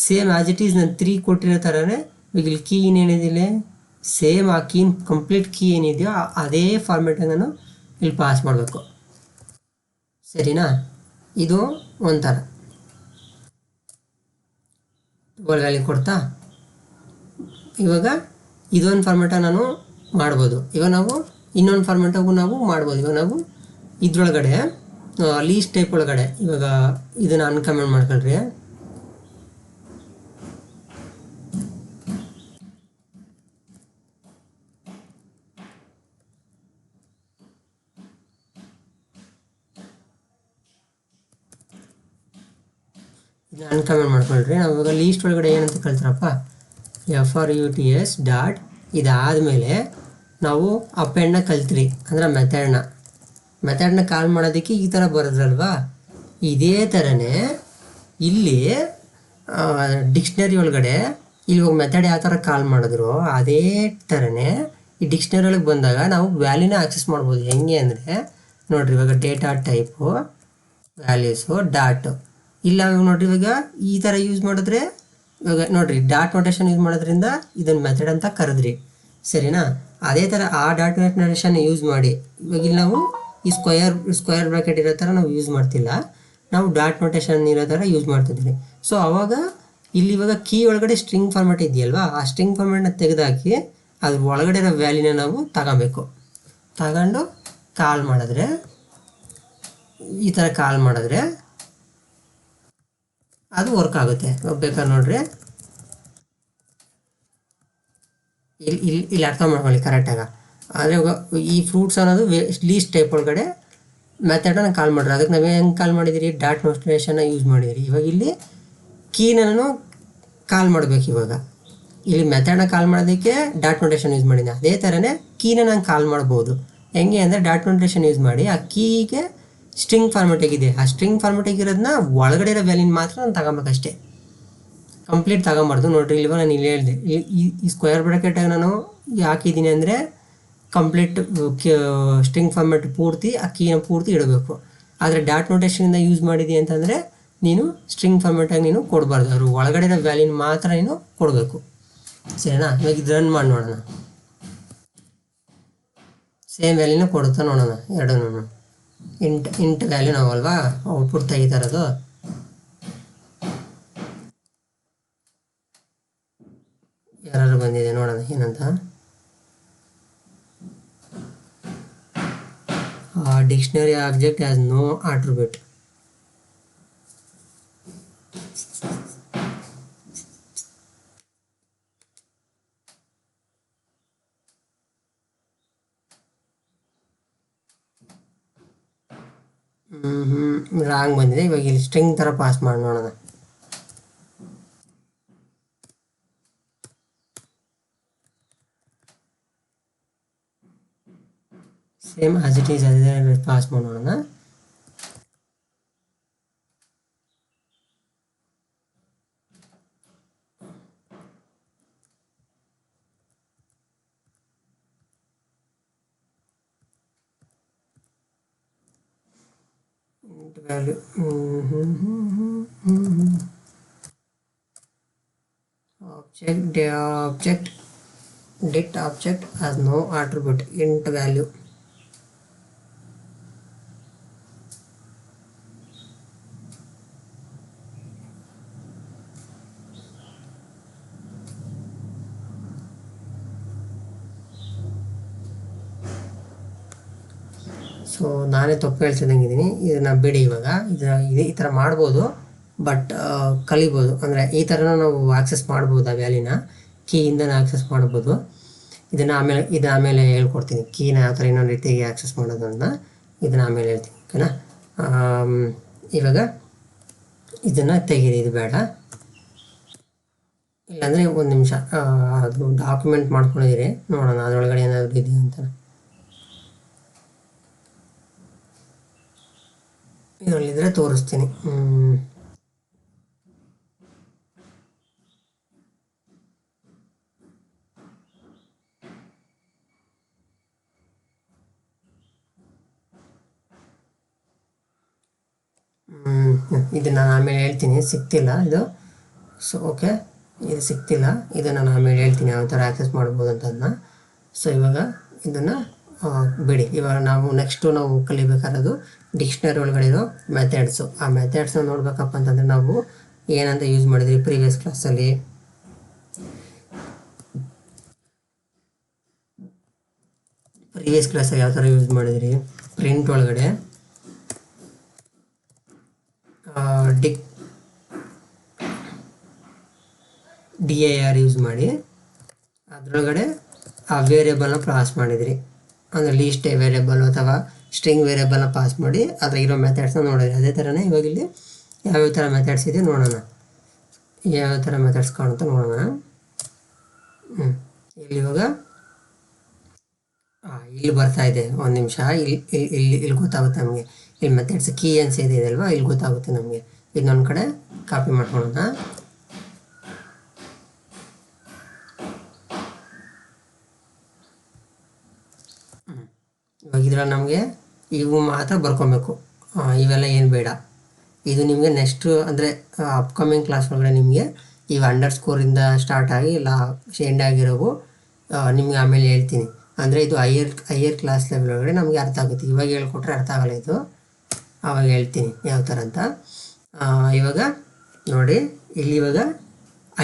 ಸೇಮ್ ಆ್ಯಸ್ ಇಟ್ ಈಸ್ ನಾನು 3 ಕೊಟ್ಟಿರೋ ಥರನೇ ಇವಾಗ ಇಲ್ಲಿ ಕೀ ಏನೇನಿದಿಲ್ಲ ಸೇಮ್ ಆ ಕೀನ್ ಕಂಪ್ಲೀಟ್ ಕೀ ಏನಿದೆಯೋ ಅದೇ ಫಾರ್ಮ್ಯಾಟಾಗಿ ನಾನು ಇಲ್ಲಿ ಪಾಸ್ ಮಾಡಬೇಕು, ಸರಿನಾ? ಇದು ಒಂಥರ ವ್ಯಾಲ್ಯೂ ಕೊಡ್ತಾ. ಇವಾಗ ಇದೊಂದು ಫಾರ್ಮ್ಯಾಟಾಗಿ ನಾನು ಮಾಡ್ಬೋದು. ಇವಾಗ ನಾವು ಇನ್ನೊಂದು ಫಾರ್ಮ್ಯಾಟಾಗೂ ನಾವು ಮಾಡ್ಬೋದು. ಇವಾಗ ನಾವು ಇದ್ರೊಳಗಡೆ ಲೀಸ್ಟ್ ಟೈಪ್ ಒಳಗಡೆ ಇವಾಗ ಇದನ್ನು ಅನ್ಕಮೆಂಟ್ ಮಾಡ್ಕೊಳ್ರಿ. ಇದನ್ನ ಅನ್ಕಮೆಂಟ್ ಮಾಡ್ಕೊಳ್ರಿ. ನಾವು ಇವಾಗ ಲೀಸ್ಟ್ ಒಳಗಡೆ ಏನಂತ ಕಳ್ತಾರಪ್ಪ, FRUTS ಡಾಟ್ ಇದಾದಮೇಲೆ ನಾವು ಅಪೆಂಡ್ನ ಕಲ್ತ್ರಿ, ಅಂದ್ರೆ ಮೆಥಡ್ನ ಕಾಲ್ ಮಾಡೋದಕ್ಕೆ ಈ ಥರ ಬರೋದ್ರಲ್ವಾ. ಇದೇ ಥರನೇ ಇಲ್ಲಿ ಡಿಕ್ಷ್ನರಿ ಒಳಗಡೆ ಇಲ್ಲಿ ಹೋಗಿ ಮೆಥಡ್ ಯಾವ ಥರ ಕಾಲ್ ಮಾಡಿದ್ರು ಅದೇ ಥರನೇ ಈ ಡಿಕ್ಷ್ನರಿ ಒಳಗೆ ಬಂದಾಗ ನಾವು ವ್ಯಾಲ್ಯೂನ ಆಕ್ಸೆಸ್ ಮಾಡ್ಬೋದು. ಹೆಂಗೆ ಅಂದರೆ ನೋಡಿರಿ, ಇವಾಗ ಡೇಟಾ ಟೈಪು ವ್ಯಾಲ್ಯೂಸು ಡಾಟು ಇಲ್ಲ ನೋಡಿರಿ. ಇವಾಗ ಈ ಥರ ಯೂಸ್ ಮಾಡಿದ್ರೆ ಇವಾಗ ನೋಡಿರಿ ಡಾಟ್ ನೋಟೇಷನ್ ಯೂಸ್ ಮಾಡೋದ್ರಿಂದ ಇದನ್ನು ಮೆಥಡ್ ಅಂತ ಕರೆದ್ರಿ, ಸರಿನಾ? ಅದೇ ಥರ ಆ ಡಾಟ್ ನೋಟೇಷನ್ ಯೂಸ್ ಮಾಡಿ ಇವಾಗ ಇಲ್ಲಿ ನಾವು ಈ ಸ್ಕ್ವಯರ್ ಬ್ರಾಕೆಟ್ ಇರೋ ಥರ ನಾವು ಯೂಸ್ ಮಾಡ್ತಿಲ್ಲ, ನಾವು ಡಾಟ್ ನೋಟೇಷನ್ ಇರೋ ಥರ ಯೂಸ್ ಮಾಡ್ತಿದ್ದೀವಿ. ಸೊ ಆವಾಗ ಇಲ್ಲಿ ಇವಾಗ ಕೀ ಒಳಗಡೆ ಸ್ಟ್ರಿಂಗ್ ಫಾರ್ಮ್ಯಾಟ್ ಇದೆಯಲ್ವಾ, ಆ ಸ್ಟ್ರಿಂಗ್ ಫಾರ್ಮ್ಯಾಟ್ನ ತೆಗೆದಾಕಿ ಅದ್ರ ಒಳಗಡೆ ಇರೋ ವ್ಯಾಲ್ಯೂನ ನಾವು ತಗೊಂಡು ಕಾಲ್ ಮಾಡಿದ್ರೆ, ಈ ಥರ ಕಾಲ್ ಮಾಡಿದ್ರೆ ಅದು ವರ್ಕ್ ಆಗುತ್ತೆ. ಬೇಕಾದ್ರೆ ನೋಡ್ರಿ, ಇಲ್ಲಿ ಅರ್ಥ ಮಾಡ್ಕೊಳ್ಳಿ ಕರೆಕ್ಟಾಗಿ. ಆದರೆ ಇವಾಗ ಈ ಫ್ರೂಟ್ಸ್ ಅನ್ನೋದು ಲೀಸ್ಟ್ ಟೈಪ್ ಒಳಗಡೆ ಮೆಥಡನ್ನ ಕಾಲ್ ಮಾಡ್ರಿ. ಅದಕ್ಕೆ ನಾವು ಹೆಂಗೆ ಕಾಲ್ ಮಾಡಿದಿರಿ, ಡಾಟ್ ನೋಟೇಷನ್ನ ಯೂಸ್ ಮಾಡಿದಿರಿ. ಇವಾಗ ಇಲ್ಲಿ ಕೀನ ನಾನು ಕಾಲ್ ಮಾಡಬೇಕು. ಇವಾಗ ಇಲ್ಲಿ ಮೆಥಡ್ನ ಕಾಲ್ ಮಾಡೋದಕ್ಕೆ ಡಾಟ್ ನೋಟೇಷನ್ ಯೂಸ್ ಮಾಡಿದ್ದೀನಿ. ಅದೇ ಥರನೇ ಕೀನ ನಾನು ಕಾಲ್ ಮಾಡ್ಬೋದು. ಹೆಂಗೆ ಅಂದರೆ ಡಾಟ್ ನೋಟೇಷನ್ ಯೂಸ್ ಮಾಡಿ ಆ ಕೀಗೆ ಸ್ಟ್ರಿಂಗ್ ಫಾರ್ಮ್ಯಾಟಾಗಿದೆ, ಆ ಸ್ಟ್ರಿಂಗ್ ಫಾರ್ಮ್ಯಾಟಾಗಿರೋದನ್ನ ಒಳಗಡೆ ಇರೋ ವ್ಯಾಲ್ಯೂನ ಮಾತ್ರ ನಾನು ತಗೊಬೇಕಷ್ಟೇ, ಕಂಪ್ಲೀಟ್ ತಗೊಂಬಾರ್ದು. ನೋಡಿರಿ ಇಲ್ವ ನಾನು ಇಲ್ಲಿ ಹೇಳಿದೆ, ಈ ಸ್ಕ್ವೇರ್ ಬ್ರಾಕೆಟಾಗಿ ನಾನು ಹಾಕಿದ್ದೀನಿ ಅಂದರೆ ಕಂಪ್ಲೀಟ್ ಸ್ಟ್ರಿಂಗ್ ಫಾರ್ಮ್ಯಾಟ್ ಪೂರ್ತಿ ಆ ಕೀನ ಪೂರ್ತಿ ಇಡಬೇಕು. ಆದರೆ ಡಾಟ್ ನೋಟೇಷನಿಂದ ಯೂಸ್ ಮಾಡಿದಿ ಅಂತಂದರೆ ನೀನು ಸ್ಟ್ರಿಂಗ್ ಫಾರ್ಮ್ಯಾಟಾಗಿ ನೀನು ಕೊಡಬಾರ್ದು, ಅವರು ಒಳಗಡೆ ಇರೋ ವ್ಯಾಲ್ಯೂನ ಮಾತ್ರ ನೀನು ಕೊಡಬೇಕು, ಸರಿನಾ? ಇವಾಗ ಇದು ರನ್ ಮಾಡಿ ನೋಡೋಣ, ಸೇಮ್ ವ್ಯಾಲ್ಯೂನ ಕೊಡುತ್ತಾ ನೋಡೋಣ. ಎರಡೂ ಇಂಟ್ ವ್ಯಾಲ್ಯೂ ನಾವಲ್ವಾ ಔಟ್ಪುಟ್ ತೆಗಿತಾ ಇರೋದು. ಯಾರು ಬಂದಿದೆ ನೋಡೋಣ ಏನಂತ. Dictionary object has no attribute. Wrong ಬಂದಿದೆ. ಇವಾಗ ಇಲ್ಲಿ ಸ್ಟ್ರಿಂಗ್ ಥರ ಪಾಸ್ ಮಾಡಿ ನೋಡೋಣ. ಸೇಮ್ ಆಸ್ ಇಟ್ ಈಸ್ ಅದೇ ಪಾಸ್ ಮಾಡಿ ನೋಡೋಣ. int value object dict object has no attribute int value. So ನಾನೇ ತಪ್ಪು ಹೇಳ್ತಿದ್ದಂಗಿದ್ದೀನಿ, ಇದನ್ನು ಬಿಡಿ. ಇವಾಗ ಈ ಥರ ಮಾಡ್ಬೋದು, ಬಟ್ ಕಲಿಬೋದು. ಅಂದರೆ ಈ ಥರನ ನಾವು ಆಕ್ಸೆಸ್ ಮಾಡ್ಬೋದು, ಆ ವ್ಯಾಲ್ಯೂನ ಕೀಯಿಂದನೇ ಆಕ್ಸೆಸ್ ಮಾಡ್ಬೋದು. ಇದು ಆಮೇಲೆ ಹೇಳ್ಕೊಡ್ತೀನಿ, ಕೀನ ಯಾವ ಥರ ಇನ್ನೊಂದು ರೀತಿಯಾಗಿ ಆಕ್ಸೆಸ್ ಮಾಡೋದು ಅಂತ ಇದನ್ನು ಆಮೇಲೆ ಹೇಳ್ತೀನಿ, ಓಕೆನಾ. ಇವಾಗ ಇದನ್ನು ತೆಗೀರಿ, ಇದು ಬೇಡ. ಇಲ್ಲಾಂದರೆ ಒಂದು ನಿಮಿಷ ಅದು ಡಾಕ್ಯುಮೆಂಟ್ ಮಾಡ್ಕೊಂಡಿದ್ದೀರಿ, ನೋಡೋಣ ಅದರೊಳಗಡೆ ಏನಾದರೂ ಇದೆಯಾ ಅಂತ. ಇದರಲ್ಲಿದ್ದರೆ ತೋರಿಸ್ತೀನಿ. ಇದನ್ನು ನಾನು ಆಮೇಲೆ ಹೇಳ್ತೀನಿ, ಸಿಗ್ತಿಲ್ಲ ಇದು. ಸೊ ಓಕೆ, ಇದು ಸಿಗ್ತಿಲ್ಲ, ಇದನ್ನು ನಾನು ಆಮೇಲೆ ಹೇಳ್ತೀನಿ ಯಾವ ಥರ ಆ್ಯಕ್ಸೆಸ್ ಮಾಡ್ಬೋದು ಅಂತದನ್ನ. ಸೊ ಇವಾಗ ಇದನ್ನು ಬಿಡಿ. ಇವಾಗ ನಾವು ಕಲಿಬೇಕಾಗಿರೋದು ಡಿಕ್ಷನರಿ ಒಳಗಡೆ ಇರೋ ಮೆಥಡ್ಸು. ಆ ಮೆಥಡ್ಸ್ನ ನೋಡ್ಬೇಕಪ್ಪ ಅಂತಂದರೆ ನಾವು ಏನಂತ ಯೂಸ್ ಮಾಡಿದ್ರಿ ಪ್ರೀವಿಯಸ್ ಕ್ಲಾಸಲ್ಲಿ. ಯಾವ ಥರ ಯೂಸ್ ಮಾಡಿದ್ರಿ, ಪ್ರಿಂಟ್ ಒಳಗಡೆ dir ಯೂಸ್ ಮಾಡಿ ಅದರೊಳಗಡೆ ಆ ವೇರಿಯೇಬಲ್ನ ಪಾಸ್ ಮಾಡಿದ್ರಿ. ಅಂದರೆ ಲೀಸ್ಟ್ ವೇರಿಯೇಬಲ್ ಅಥವಾ ಸ್ಟ್ರಿಂಗ್ ವೇರಿಯೇಬಲ್ನ ಪಾಸ್ ಮಾಡಿ ಅದ್ರಾಗಿರೋ ಮೆಥಡ್ಸ್ನ ನೋಡಿದ್ರಿ. ಅದೇ ಥರನೇ ಇವಾಗ ಇಲ್ಲಿ ಯಾವ್ಯಾವ ಥರ ಮೆಥಡ್ಸ್ ಇದೆ ನೋಡೋಣ, ಯಾವ್ಯಾವ ಥರ ಮೆಥಡ್ಸ್ ಕಾಣುತ್ತೆ ನೋಡೋಣ. ಇಲ್ಲಿ ಇವಾಗ ಇಲ್ಲಿ ಬರ್ತಾ ಇದೆ, ಒಂದು ನಿಮಿಷ. ಇಲ್ಲಿ ಗೊತ್ತಾಗುತ್ತೆ ನಮಗೆ, ಇಲ್ಲಿ ಮೆಥಡ್ಸ್ ಕೀ ಅನ್ಸಿದೆ ಅಲ್ವಾ, ಇಲ್ಲಿ ಗೊತ್ತಾಗುತ್ತೆ ನಮಗೆ. ಇದನ್ನೊಂದು ಕಡೆ ಕಾಪಿ ಮಾಡ್ಕೊಳ್ಳೋಣ. ಇವಾಗ ಇದ್ರಲ್ಲಿ ನಮಗೆ ಇವು ಮಾತ್ರ ಬರ್ಕೊಬೇಕು, ಇವೆಲ್ಲ ಏನು ಬೇಡ. ಇದು ನಿಮಗೆ ನೆಕ್ಸ್ಟ್ ಅಂದರೆ ಅಪ್ಕಮಿಂಗ್ ಕ್ಲಾಸ್ ಒಳಗಡೆ ನಿಮಗೆ ಇವು ಅಂಡರ್ಸ್ಕೋರಿಂದ ಸ್ಟಾರ್ಟ್ ಆಗಿ ಇಲ್ಲ ಎಂಡ್ ಆಗಿರೋವು ನಿಮಗೆ ಆಮೇಲೆ ಹೇಳ್ತೀನಿ. ಅಂದರೆ ಇದು ಹೈಯರ್ ಕ್ಲಾಸ್ ಲೆವೆಲ್ ಒಳಗಡೆ ನಮಗೆ ಅರ್ಥ ಆಗುತ್ತೆ. ಇವಾಗ ಹೇಳ್ಕೊಟ್ರೆ ಅರ್ಥ ಆಗಲ್ಲ, ಇದು ಆವಾಗ ಹೇಳ್ತೀನಿ ಯಾವ ಥರ ಅಂತ. ಇವಾಗ ನೋಡಿ, ಇಲ್ಲಿ ಇವಾಗ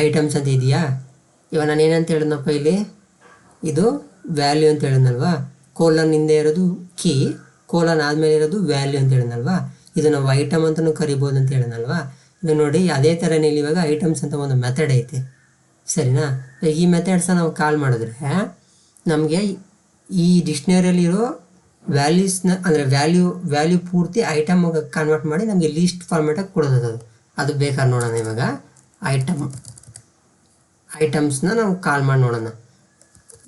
ಐಟಮ್ಸ್ ಅಂತ ಇದೆಯಾ. ಇವಾಗ ನಾನು ಏನಂತ ಹೇಳಿದ್ನಪ್ಪ, ಇಲ್ಲಿ ಇದು ವ್ಯಾಲ್ಯೂ ಅಂತ ಹೇಳಿದ್ನಲ್ವಾ, ಕೋಲನ್ ಹಿಂದೆ ಇರೋದು ಕೀ, ಕೋಲನ್ ಆದಮೇಲೆ ಇರೋದು ವ್ಯಾಲ್ಯೂ ಅಂತ ಹೇಳಿದ್ನಲ್ವಾ. ಇದು ನಾವು ಐಟಮ್ ಅಂತಲೂ ಕರಿಬೋದು ಅಂತ ಹೇಳಿದ್ನಲ್ವಾ. ಇದು ನೋಡಿ, ಅದೇ ಥರನೇ ಇಲ್ಲಿ ಇವಾಗ ಐಟಮ್ಸ್ ಅಂತ ಒಂದು ಮೆಥಡ್ ಐತೆ, ಸರಿನಾ. ಈ ಮೆಥಡ್ಸನ್ನ ನಾವು ಕಾಲ್ ಮಾಡಿದ್ರೆ ನಮಗೆ ಈ ಡಿಕ್ಷನರಿಯಲ್ಲಿರೋ ವ್ಯಾಲ್ಯೂಸ್ನ ಅಂದರೆ ವ್ಯಾಲ್ಯೂ ಪೂರ್ತಿ ಐಟಮ್ ಕನ್ವರ್ಟ್ ಮಾಡಿ ನಮಗೆ ಲೀಸ್ಟ್ ಫಾರ್ಮೇಟಾಗಿ ಕೊಡೋದು. ಅದು ಬೇಕಾದ್ರೆ ನೋಡೋಣ. ಇವಾಗ ಐಟಮ್ಸ್ನ ನಾವು ಕಾಲ್ ಮಾಡಿ ನೋಡೋಣ.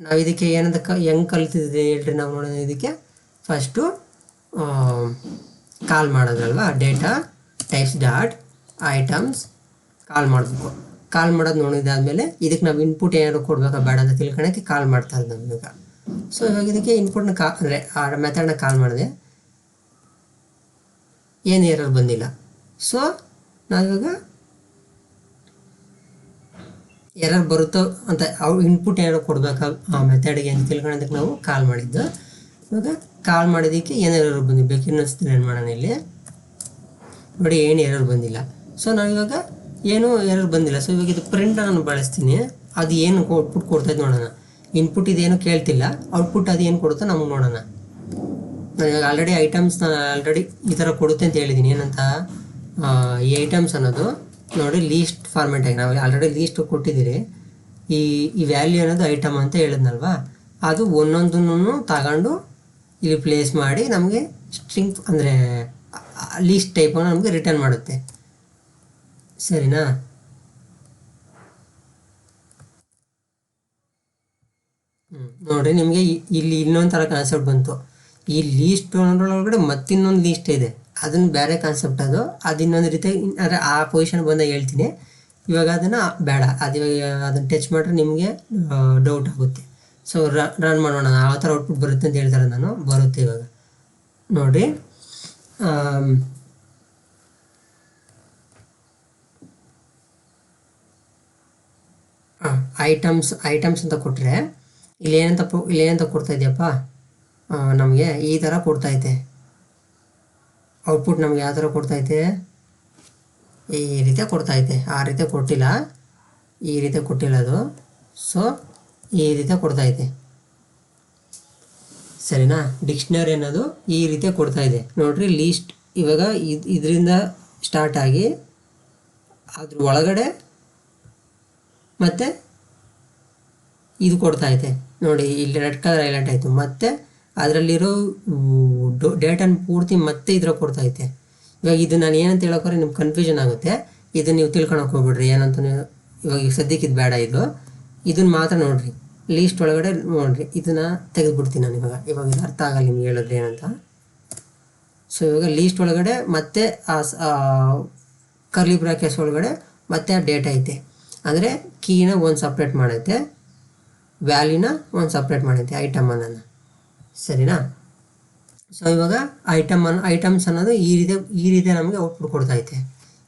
ನಾವು ಇದಕ್ಕೆ ಏನಂತ ಹೆಂಗೆ ಕಲಿತಿದ್ದೆ ಹೇಳ್ರಿ ನಾವು ನೋಡೋಣ. ಇದಕ್ಕೆ ಫಸ್ಟು ಕಾಲ್ ಮಾಡೋದಲ್ವಾ, ಡೇಟಾ ಟೈಪ್ಸ್ ಡಾಟ್ ಐಟಮ್ಸ್ ಕಾಲ್ ಮಾಡಬೇಕು. ಕಾಲ್ ಮಾಡೋದು ನೋಡಿದಾದ್ಮೇಲೆ ಇದಕ್ಕೆ ನಾವು ಇನ್ಪುಟ್ ಏನಾದ್ರು ಕೊಡಬೇಕಾ ಬೇಡ ಅಂತ ತಿಳ್ಕೊಳಕ್ಕೆ ಕಾಲ್ ಮಾಡ್ತಾ ಇರೋದು ನಮ್ಗೆ ಇವಾಗ. ಸೊ ಇವಾಗ ಇದಕ್ಕೆ ಇನ್ಪುಟ್ನ ಅಂದರೆ ಆ ಮೆಥಡ್ನ ಕಾಲ್ ಮಾಡಿದೆ, ಏನು ಎರರ್ ಬಂದಿಲ್ಲ. ಸೊ ನಾವಿವಾಗ ಎರರ್ ಬರುತ್ತೋ ಅಂತ ಇನ್ಪುಟ್ ಏನಾದ್ರು ಕೊಡಬೇಕಾ ಆ ಮೆಥಡ್ಗೆ ಅಂತ ತಿಳ್ಕೊಳೋದಕ್ಕೆ ನಾವು ಕಾಲ್ ಮಾಡಿದ್ದು. ಇವಾಗ ಕಾಲ್ ಮಾಡೋದಕ್ಕೆ ಏನು ಎರರ್ ಬಂದಿರಬೇಕು, ಇನ್ನೊಂದು ಏನು ಮಾಡೋಣ. ಇಲ್ಲಿ ನೋಡಿ, ಏನು ಎರರ್ ಬಂದಿಲ್ಲ. ಸೊ ನಾವಿವಾಗ ಏನೂ ಎರರ್ ಬಂದಿಲ್ಲ. ಸೊ ಇವಾಗ ಇದು ಪ್ರಿಂಟ್ ನಾನು ಬಳಸ್ತೀನಿ, ಅದು ಏನು ಔಟ್ಪುಟ್ ಕೊಡ್ತಾಯಿದ್ದು ನೋಡೋಣ. ಇನ್ಪುಟ್ ಇದೇನು ಕೇಳ್ತಿಲ್ಲ, ಔಟ್ಪುಟ್ ಅದು ಏನು ಕೊಡುತ್ತೋ ನಮಗೆ ನೋಡೋಣ. ನಾನು ಇವಾಗ ಆಲ್ರೆಡಿ ಐಟಮ್ಸ್ನ ಈ ಥರ ಕೊಡುತ್ತೆ ಅಂತ ಹೇಳಿದ್ದೀನಿ. ಏನಂತ, ಈ ಐಟಮ್ಸ್ ಅನ್ನೋದು ನೋಡಿ ಲೀಸ್ಟ್ ಫಾರ್ಮೆಟಾಗಿ ನಾವು ಆಲ್ರೆಡಿ ಲೀಸ್ಟ್ ಕೊಟ್ಟಿದ್ದೀರಿ. ಈ ವ್ಯಾಲ್ಯೂ ಅನ್ನೋದು ಐಟಮ್ ಅಂತ ಹೇಳಿದ್ನಲ್ವಾ, ಅದು ಒಂದೊಂದನ್ನು ತಗೊಂಡು ಇಲ್ಲಿ ಪ್ಲೇಸ್ ಮಾಡಿ ನಮಗೆ ಸ್ಟ್ರಿಂಗ್ ಅಂದರೆ ಲೀಸ್ಟ್ ಟೈಪನ್ನು ನಮಗೆ ರಿಟರ್ನ್ ಮಾಡುತ್ತೆ, ಸರಿನಾ. ನೋಡಿರಿ, ನಿಮಗೆ ಇಲ್ಲಿ ಇನ್ನೊಂದು ಥರ ಕಾನ್ಸೆಪ್ಟ್ ಬಂತು. ಈ ಲೀಸ್ಟ್ ಅನ್ನೋದ್ರೊಳಗಡೆ ಮತ್ತಿನ್ನೊಂದು ಲೀಸ್ಟ್ ಇದೆ, ಅದನ್ನು ಬೇರೆ ಕಾನ್ಸೆಪ್ಟ್. ಅದು ಇನ್ನೊಂದು ರೀತಿ, ಅಂದರೆ ಆ ಪೊಸಿಷನ್ ಬಂದಾಗ ಹೇಳ್ತೀನಿ. ಇವಾಗ ಅದನ್ನು ಬೇಡ, ಅದು ಇವಾಗ ಅದನ್ನು ಟಚ್ ಮಾಡಿದ್ರೆ ನಿಮಗೆ ಡೌಟ್ ಆಗುತ್ತೆ. ಸೊ ರನ್ ಮಾಡೋಣ, ಯಾವ ಥರ ಔಟ್ಪುಟ್ ಬರುತ್ತೆ ಅಂತ ಹೇಳ್ತಾರೆ ನಾನು. ಬರುತ್ತೆ ಇವಾಗ ನೋಡಿ. ಐಟಮ್ಸ್ ಅಂತ ಕೊಟ್ಟರೆ ಇಲ್ಲೇನಂತ ಕೊಡ್ತಾ ಇದೆಯಪ್ಪ, ನಮಗೆ ಈ ಥರ ಕೊಡ್ತೈತೆ ಔಟ್ಪುಟ್. ನಮ್ಗೆ ಯಾವ ಥರ ಕೊಡ್ತೈತೆ, ಈ ರೀತಿ ಕೊಡ್ತೈತೆ. ಆ ರೀತಿ ಕೊಟ್ಟಿಲ್ಲ, ಈ ರೀತಿ ಕೊಟ್ಟಿಲ್ಲ ಅದು. ಸೊ ಈ ರೀತಿ ಕೊಡ್ತೈತೆ, ಸರಿನಾ. ಡಿಕ್ಷನರಿ ಅನ್ನೋದು ಈ ರೀತಿ ಕೊಡ್ತಾ ಇದೆ ನೋಡ್ರಿ. ಲೀಸ್ಟ್ ಇವಾಗ ಇದರಿಂದ ಸ್ಟಾರ್ಟ್ ಆಗಿ ಅದ್ರ ಒಳಗಡೆ ಮತ್ತೆ ಇದು ಕೊಡ್ತೈತೆ ನೋಡಿ. ಇಲ್ಲಿ ರೆಡ್ ಕಲರ್ ಹೈಲೈಟ್ ಆಯಿತು. ಮತ್ತು ಅದರಲ್ಲಿರೋ ಡೇಟನ್ನು ಪೂರ್ತಿ ಮತ್ತೆ ಇದ್ರ ಕೊಡ್ತೈತೆ. ಇವಾಗ ಇದು ನಾನು ಏನಂತ ಹೇಳೋಕ್ರೆ ನಿಮ್ಗೆ ಕನ್ಫ್ಯೂಷನ್ ಆಗುತ್ತೆ. ಇದನ್ನು ನೀವು ತಿಳ್ಕೊಳಕ್ಕೆ ಹೋಗ್ಬಿಡ್ರಿ ಏನಂತ. ಇವಾಗ ಸದ್ಯಕ್ಕೆ ಇದು ಬೇಡ, ಇದನ್ನು ಮಾತ್ರ ನೋಡಿರಿ. ಲೀಸ್ಟ್ ಒಳಗಡೆ ನೋಡಿರಿ, ಇದನ್ನು ತೆಗೆದುಬಿಡ್ತೀನಿ ನಾನು ಇವಾಗ ಇದು ಅರ್ಥ ಆಗಲ್ಲ ನಿಮ್ಗೆ ಹೇಳಿದ್ರೆ ಏನಂತ. ಸೊ ಇವಾಗ ಲೀಸ್ಟ್ ಒಳಗಡೆ ಮತ್ತೆ ಆ ಕರ್ಲಿ ಬ್ರಾಕೆಟ್ಸ್ ಒಳಗಡೆ ಮತ್ತೆ ಆ ಡೇಟಾ ಐತೆ. ಅಂದರೆ ಕೀನ ಒಂದು ಸಪ್ರೇಟ್ ಮಾಡೈತೆ, ವ್ಯಾಲ್ಯೂನ ಒಂದು ಸಪ್ರೇಟ್ ಮಾಡೈತೆ, ಐಟಮನ್ನು, ಸರಿನಾ. ಸೊ ಇವಾಗ ಐಟಮ್ಸ್ ಅನ್ನೋದು ಈ ರೀತಿ ನಮಗೆ ಔಟ್ಪುಟ್ ಕೊಡ್ತೈತೆ.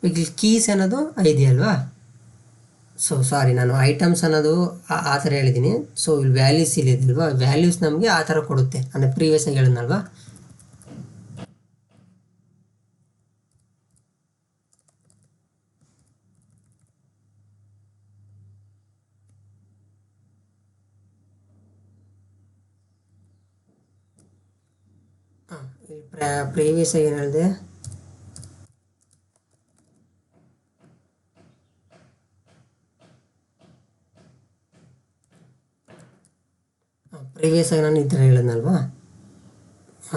ಈಗ ಕೀಸ್ ಅನ್ನೋದು ಇದೆಯಲ್ವಾ. ಸೊ ಸಾರಿ, ನಾನು ಐಟಮ್ಸ್ ಅನ್ನೋದು ಆ ಥರ ಹೇಳಿದ್ದೀನಿ. ಸೊ ಇಲ್ಲಿ ವ್ಯಾಲ್ಯೂಸ್ ಇಲ್ಲಿದೆಯಲ್ವಾ, ವ್ಯಾಲ್ಯೂಸ್ ನಮಗೆ ಆ ಥರ ಕೊಡುತ್ತೆ. ಅಂದರೆ ಪ್ರೀವಿಯಸ್ ಆಗಿ ಹೇಳಿದ್ನಲ್ವಾ. ಪ್ರೀವಿಯಸ್ ಆಗಿ ಏನು ಹೇಳಿದೆ, ಪ್ರೀವಿಯಸ್ ಆಗಿ ನಾನು ಈ ಥರ ಹೇಳಿದ್ನಲ್ವಾ.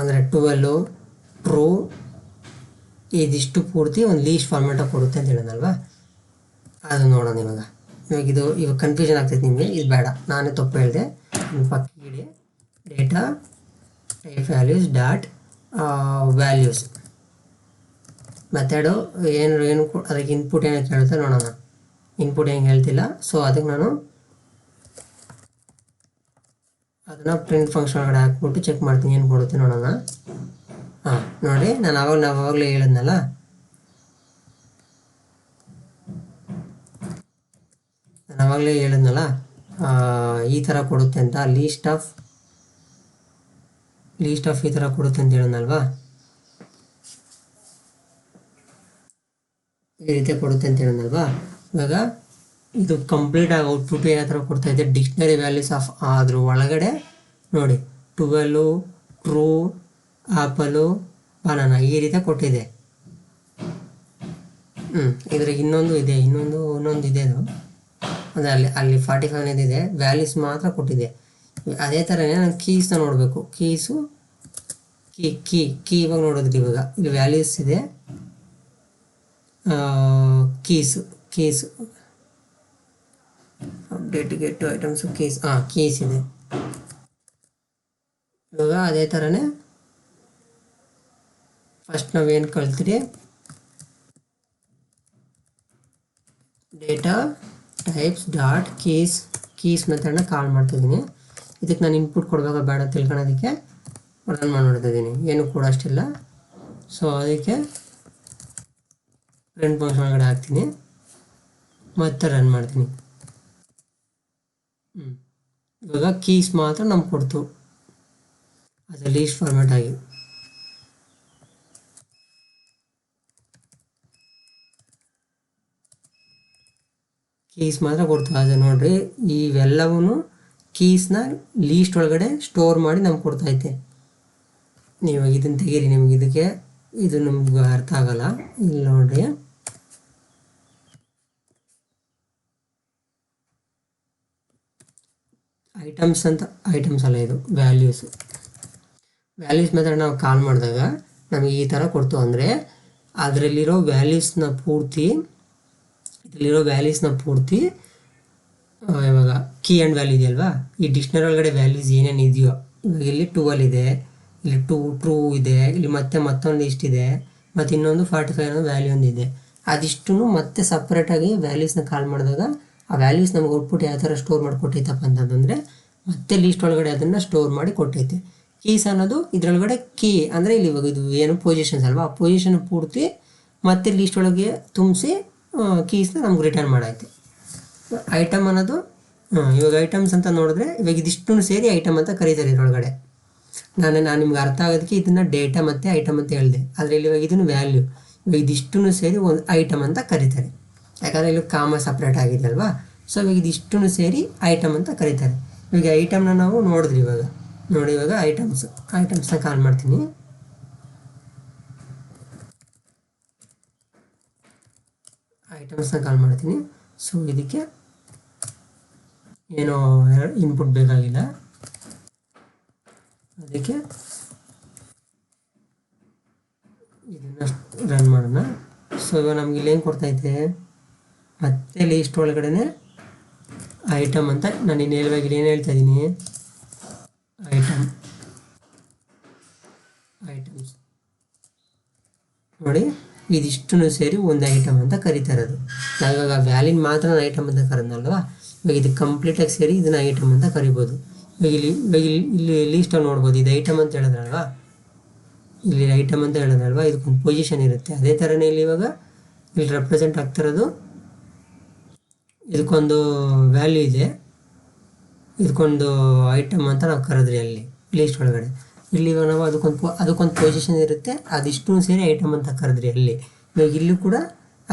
ಅಂದರೆ 12 ಟ್ರೂ ಇದಿಷ್ಟು ಪೂರ್ತಿ ಒಂದು ಲೀಸ್ಟ್ ಫಾರ್ಮ್ಯಾಟಾಗಿ ಕೊಡುತ್ತೆ ಅಂತ ಹೇಳಿದ್ನಲ್ವಾ. ಅದು ನೋಡೋಣ ಇವಾಗ ಕನ್ಫ್ಯೂಷನ್ ಆಗ್ತೈತೆ ನಿಮಗೆ. ಇದು ಬೇಡ, ನಾನೇ ತಪ್ಪು ಹೇಳಿದೆ. ಪಕ್ಕಿ data type values dot values method ಏನು ಅದಕ್ಕೆ ಇನ್ಪುಟ್ ಏನು ಕೇಳುತ್ತೆ ನೋಡೋಣ. ಇನ್ಪುಟ್ ಹೆಂಗೆ ಹೇಳ್ತಿಲ್ಲ. ಸೊ ಅದಕ್ಕೆ ನಾನು ಅದನ್ನು ಪ್ರಿಂಟ್ ಫಂಕ್ಷನ್ ಒಳಗಡೆ ಹಾಕ್ಬಿಟ್ಟು ಚೆಕ್ ಮಾಡ್ತೀನಿ ಏನು ಕೊಡುತ್ತೆ ನೋಡೋಣ. ನೋಡಿ, ನಾನು ಆವಾಗಲೇ ಹೇಳಿದ್ನಲ್ಲ, ಈ ಥರ ಕೊಡುತ್ತೆ ಅಂತ. ಲೀಸ್ಟ್ ಆಫ್ ಈ ಥರ ಕೊಡುತ್ತೆ ಅಂತ ಹೇಳಿದ್ನಲ್ವಾ. ಈ ರೀತಿ ಕೊಡುತ್ತೆ ಅಂತ ಹೇಳಿದ್ನಲ್ವಾ. ಇವಾಗ ಇದು ಕಂಪ್ಲೀಟ್ ಆಗಿ ಔಟ್ಪುಟ್ ಯಾವ ಥರ ಕೊಡ್ತಾ ಇದೆ, ಡಿಕ್ಷನರಿ ವ್ಯಾಲ್ಯೂಸ್ ಆಫ್ ಅದ್ರ ಒಳಗಡೆ ನೋಡಿ 12 ಟ್ರೂ ಆ್ಯಪಲು ಬನಾನಾ ಈ ರೀತಿ ಕೊಟ್ಟಿದೆ. ಇದ್ರಾಗ ಇನ್ನೊಂದು ಇದೆ ಅದು. ಅಂದರೆ ಅಲ್ಲಿ 45 ಇದೆ, ವ್ಯಾಲ್ಯೂಸ್ ಮಾತ್ರ ಕೊಟ್ಟಿದೆ. ಅದೇ ಥರನೇ ನಾನು ಕೀಸ್ನ ನೋಡಬೇಕು. ಕೀ ಇವಾಗ ನೋಡಿದ್ರಿ. ಇವಾಗ ಇಲ್ಲಿ ವ್ಯಾಲ್ಯೂಸ್ ಇದೆ, keys update get items keys ಇದೆ. ಇವಾಗ ಅದೇ ಥರನೇ ಫಸ್ಟ್ ನಾವೇನು ಕಳ್ತೀರಿ, ಡೇಟಾ ಟೈಪ್ಸ್ ಡಾಟ್ ಕೀಸ್ ಮೆಥಡ್ನ ಕಾಲ್ ಮಾಡ್ತಿದ್ದೀನಿ. ಇದಕ್ಕೆ ನಾನು ಇನ್ಪುಟ್ ಕೊಡಬೇಕಾ ಬೇಡ ತಿಳ್ಕೊಳೋದಕ್ಕೆ ರನ್ ಮಾಡಿ ನೋಡ್ತಿದ್ದೀನಿ. ಏನು ಕೂಡ ಅಷ್ಟಿಲ್ಲ. ಸೊ ಅದಕ್ಕೆ ಪ್ರಿಂಟ್ ಫಂಕ್ಷನ್ ಒಳಗಡೆ ಹಾಕ್ತೀನಿ, ಮತ್ತೆ ರನ್ ಮಾಡ್ತೀನಿ. ಇವಾಗ ಕೀಸ್ ಮಾತ್ರ ನಮ್ಗೆ ಕೊಡ್ತು ಅದು ಲೀಸ್ಟ್ ಫಾರ್ಮ್ಯಾಟ್ ಆಗಿ. ಕೀಸ್ ಮಾತ್ರ ಕೊಡ್ತು. ಅದು ನೋಡ್ರಿ, ಇವೆಲ್ಲವೂ ಕೀಸ್ನ ಲೀಸ್ಟ್ ಒಳಗಡೆ ಸ್ಟೋರ್ ಮಾಡಿ ನಮ್ಗೆ ಕೊಡ್ತೈತೆ. ನೀವು ಇದನ್ನು ತೆಗೀರಿ, ನಿಮ್ಗೆ ಇದು ನಮ್ಗೆ ಅರ್ಥ ಆಗಲ್ಲ. ಇಲ್ಲಿ ನೋಡ್ರಿ, ಐಟಮ್ಸ್ ಅಲ್ಲ, ಇದು ವ್ಯಾಲ್ಯೂಸ್ ಮೆಥಡ್ ನಾವು ಕಾಲ್ ಮಾಡಿದಾಗ ನಮಗೆ ಈ ಥರ ಕೊಡ್ತು. ಅಂದರೆ ಅದರಲ್ಲಿರೋ ವ್ಯಾಲ್ಯೂಸ್ನ ಪೂರ್ತಿ ಇವಾಗ ಕೀ ಆ್ಯಂಡ್ ವ್ಯಾಲ್ಯೂ ಇದೆಯಲ್ವಾ, ಈ ಡಿಕ್ಷನರಿ ಒಳಗಡೆ ವ್ಯಾಲ್ಯೂಸ್ ಏನೇನು ಇದೆಯೋ, ಇವಾಗ ಇಲ್ಲಿ 12 ಇದೆ, ಇಲ್ಲಿ ಟ್ರೂ ಇದೆ, ಇಲ್ಲಿ ಮತ್ತೊಂದು ಇಷ್ಟಿದೆ, ಮತ್ತು ಇನ್ನೊಂದು 45 ಅನ್ನೋ ವ್ಯಾಲ್ಯೂ ಒಂದಿದೆ. ಅದಿಷ್ಟು ಮತ್ತೆ ಸಪ್ರೇಟಾಗಿ ವ್ಯಾಲ್ಯೂಸ್ನ ಕಾಲ್ ಮಾಡಿದಾಗ ಆ ವ್ಯಾಲ್ಯೂಸ್ ನಮ್ಗೆ ಔಟ್ಪುಟ್ ಯಾವ ಥರ ಸ್ಟೋರ್ ಮಾಡಿ ಕೊಟ್ಟೈತಪ್ಪ ಅಂತಂದರೆ ಮತ್ತೆ ಲೀಸ್ಟ್ ಒಳಗಡೆ ಅದನ್ನು ಸ್ಟೋರ್ ಮಾಡಿ ಕೊಟ್ಟೈತೆ. ಕೀಸ್ ಅನ್ನೋದು ಇದರೊಳಗಡೆ ಕೀ ಅಂದರೆ ಇಲ್ಲಿ ಇವಾಗ ಇದು ಏನು ಪೊಸಿಷನ್ಸ್ ಅಲ್ವಾ, ಆ ಪೊಸಿಷನ್ ಪೂರ್ತಿ ಮತ್ತೆ ಲೀಸ್ಟ್ ಒಳಗೆ ತುಂಬಿಸಿ ಕೀಸ್ನ ನಮ್ಗೆ ರಿಟರ್ನ್ ಮಾಡೈತೆ. ಐಟಮ್ ಅನ್ನೋದು ಇವಾಗ ಐಟಮ್ಸ್ ಅಂತ ನೋಡಿದ್ರೆ ಇವಾಗ ಇದಿಷ್ಟು ಸೇರಿ ಐಟಮ್ ಅಂತ ಕರೀತಾರೆ ಇದರೊಳಗಡೆ. ನಾನು ನಿಮ್ಗೆ ಅರ್ಥ ಆಗೋದಕ್ಕೆ ಇದನ್ನು ಡೇಟಾ ಮತ್ತು ಐಟಮ್ ಅಂತ ಹೇಳಿದೆ, ಆದರೆ ಇಲ್ಲಿ ಇವಾಗ ಇದನ್ನು ವ್ಯಾಲ್ಯೂ, ಇವಾಗ ಇದಿಷ್ಟು ಸೇರಿ ಒಂದು ಐಟಮ್ ಅಂತ ಕರೀತಾರೆ, ಯಾಕಂದರೆ ಇಲ್ಲಿ ಕಾಮ ಸಪ್ರೇಟ್ ಆಗಿದೆ ಅಲ್ವಾ. ಸೊ ಇವಾಗ ಇದಿಷ್ಟು ಸೇರಿ ಐಟಮ್ ಅಂತ ಕರೀತಾರೆ. ಇವಾಗ ಐಟಮ್ನ ನಾವು ನೋಡಿದ್ರಿ ಇವಾಗ ನೋಡಿ, ಇವಾಗ ಐಟಮ್ಸ್ನ ಕಾಲ್ ಮಾಡ್ತೀನಿ. ಸೊ ಇದಕ್ಕೆ ಏನೋ ಇನ್ಪುಟ್ ಬೇಕಾಗಿಲ್ಲ, ಅದಕ್ಕೆ ಇದನ್ನು ರನ್ ಮಾಡೋಣ. ಸೊ ಇವಾಗ ನಮ್ಗೆ ಇಲ್ಲಿ ಏನು ಕೊಡ್ತೈತೆ, ಮತ್ತೆ ಲೀಸ್ಟ್ ಒಳಗಡೆ ಐಟಮ್ ಅಂತ ನಾನು ಇನ್ನು ಹೇಳುವಾಗ ಏನು ಹೇಳ್ತಾ ಇದ್ದೀನಿ, ಐಟಮ್ಸ್ ನೋಡಿ, ಇದಿಷ್ಟು ಸೇರಿ ಒಂದು ಐಟಮ್ ಅಂತ ಕರೀತಾರೆ. ಅದು ನಾವಿವಾಗ ವ್ಯಾಲಿನ್ ಮಾತ್ರ ಐಟಮ್ ಅಂತ ಕರೆದ್ನಲ್ವಾ, ಇವಾಗ ಇದು ಕಂಪ್ಲೀಟಾಗಿ ಸೇರಿ ಇದನ್ನು ಐಟಮ್ ಅಂತ ಕರಿಬೋದು. ಇವಾಗ ಇಲ್ಲಿ ಲೀಸ್ಟಲ್ಲಿ ನೋಡ್ಬೋದು, ಇದು ಐಟಮ್ ಅಂತ ಹೇಳಿದ್ರಲ್ವಾ, ಇಲ್ಲಿ ಐಟಮ್ ಅಂತ ಹೇಳಿದ್ರಲ್ವಾ, ಇದಕ್ಕೊಂದು ಪೊಸಿಷನ್ ಇರುತ್ತೆ. ಅದೇ ಥರನೇ ಇಲ್ಲಿ ರೆಪ್ರೆಸೆಂಟ್ ಆಗ್ತಿರೋದು, ಇದಕ್ಕೊಂದು ವ್ಯಾಲ್ಯೂ ಇದೆ, ಇದಕ್ಕೊಂದು ಐಟಮ್ ಅಂತ ನಾವು ಕರೆದ್ರಿ ಅಲ್ಲಿ ಲೀಸ್ಟ್ ಒಳಗಡೆ. ಇಲ್ಲಿ ಇವಾಗ ನಾವು ಅದಕ್ಕೊಂದು ಪೊಸಿಷನ್ ಇರುತ್ತೆ, ಅದಿಷ್ಟು ಸೇರಿ ಐಟಮ್ ಅಂತ ಕರೆದ್ರಿ ಅಲ್ಲಿ. ಇವಾಗ ಇಲ್ಲೂ ಕೂಡ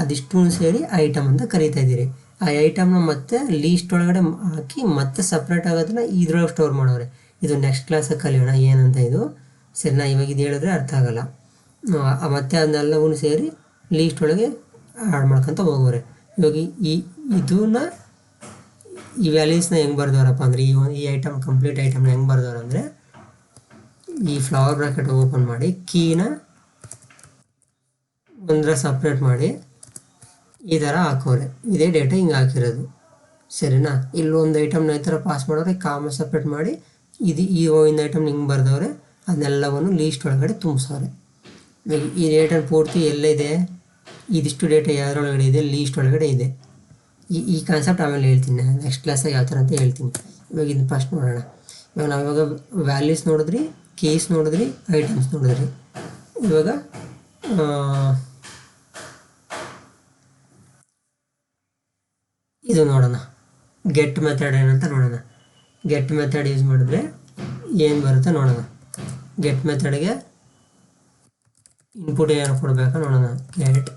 ಅದಿಷ್ಟು ಸೇರಿ ಐಟಮ್ ಅಂತ ಕರೀತಾ ಇದ್ದೀರಿ. ಆ ಐಟಮ್ನ ಮತ್ತೆ ಲೀಸ್ಟ್ ಒಳಗಡೆ ಹಾಕಿ ಮತ್ತೆ ಸಪ್ರೇಟ್ ಆಗೋದನ್ನ ಇದ್ರೊಳಗೆ ಸ್ಟೋರ್ ಮಾಡೋರೆ. ಇದು ನೆಕ್ಸ್ಟ್ ಕ್ಲಾಸಾಗಿ ಕಲಿಯೋಣ ಏನಂತ ಇದು, ಸರಿನಾ. ಇವಾಗ ಇದು ಹೇಳಿದ್ರೆ ಅರ್ಥ ಆಗಲ್ಲ. ಮತ್ತೆ ಅದನ್ನೆಲ್ಲವೂ ಸೇರಿ ಲೀಸ್ಟ್ ಒಳಗೆ ಆ್ಯಡ್ ಮಾಡ್ಕೊತ ಹೋಗೋರೆ. ಇವಾಗ ಈ ವ್ಯಾಲ್ಯೂಸ್ನ ಹೆಂಗೆ ಬರ್ದವ್ರಪ್ಪ ಅಂದರೆ, ಈ ಐಟಮ್ ಕಂಪ್ಲೀಟ್ ಐಟಮ್ನ ಹೆಂಗೆ ಬರ್ದವ್ರು ಅಂದರೆ, ಈ ಫ್ಲವರ್ ಬ್ರಾಕೆಟ್ ಓಪನ್ ಮಾಡಿ ಕೀನ ಒಂದರ ಸಪ್ರೇಟ್ ಮಾಡಿ ಈ ಥರ ಹಾಕೋರೆ. ಇದೇ ಡೇಟಾ ಹಿಂಗೆ ಹಾಕಿರೋದು, ಸರಿನಾ. ಇಲ್ಲೊಂದು ಐಟಮ್ನ ಈ ಥರ ಪಾಸ್ ಮಾಡೋರೆ, ಕಾಮ ಸಪ್ರೇಟ್ ಮಾಡಿ ಈ ಐಟಮ್ನ ಹಿಂಗೆ ಬರ್ದವ್ರೆ, ಅದನ್ನೆಲ್ಲವನ್ನು ಲೀಸ್ಟ್ ಒಳಗಡೆ ತುಂಬಿಸೋರೆ. ಈ ಡೇಟಾ ಪೂರ್ತಿ ಎಲ್ಲಿದೆ, ಇದಿಷ್ಟು ಡೇಟಾ ಯಾವ್ದ್ರೊಳಗಡೆ ಇದೆ, ಲೀಸ್ಟ್ ಒಳಗಡೆ ಇದೆ. ಈ ಕಾನ್ಸೆಪ್ಟ್ ಆಮೇಲೆ ಹೇಳ್ತೀನಿ, ನೆಕ್ಸ್ಟ್ ಕ್ಲಾಸಾಗಿ ಯಾವ ಥರ ಅಂತ ಹೇಳ್ತೀನಿ. ಇವಾಗ ಇದನ್ನ ಫಸ್ಟ್ ನೋಡೋಣ. ಇವಾಗ ನಾವಿವಾಗ ವ್ಯಾಲ್ಯೂಸ್ ನೋಡಿದ್ರಿ, ಕೀಸ್ ನೋಡಿದ್ರಿ, ಐಟಮ್ಸ್ ನೋಡಿದ್ರಿ. ಇವಾಗ ಇದು ನೋಡೋಣ, ಗೆಟ್ ಮೆಥಡ್ ಏನಂತ ನೋಡೋಣ. ಗೆಟ್ ಮೆಥಡ್ ಯೂಸ್ ಮಾಡಿದ್ರೆ ಏನು ಬರುತ್ತೆ ನೋಡೋಣ. ಗೆಟ್ ಮೆಥಡ್ಗೆ ಇನ್ಪುಟ್ ಏನು ಕೊಡಬೇಕಾ ನೋಡೋಣ. ಗೆಟ್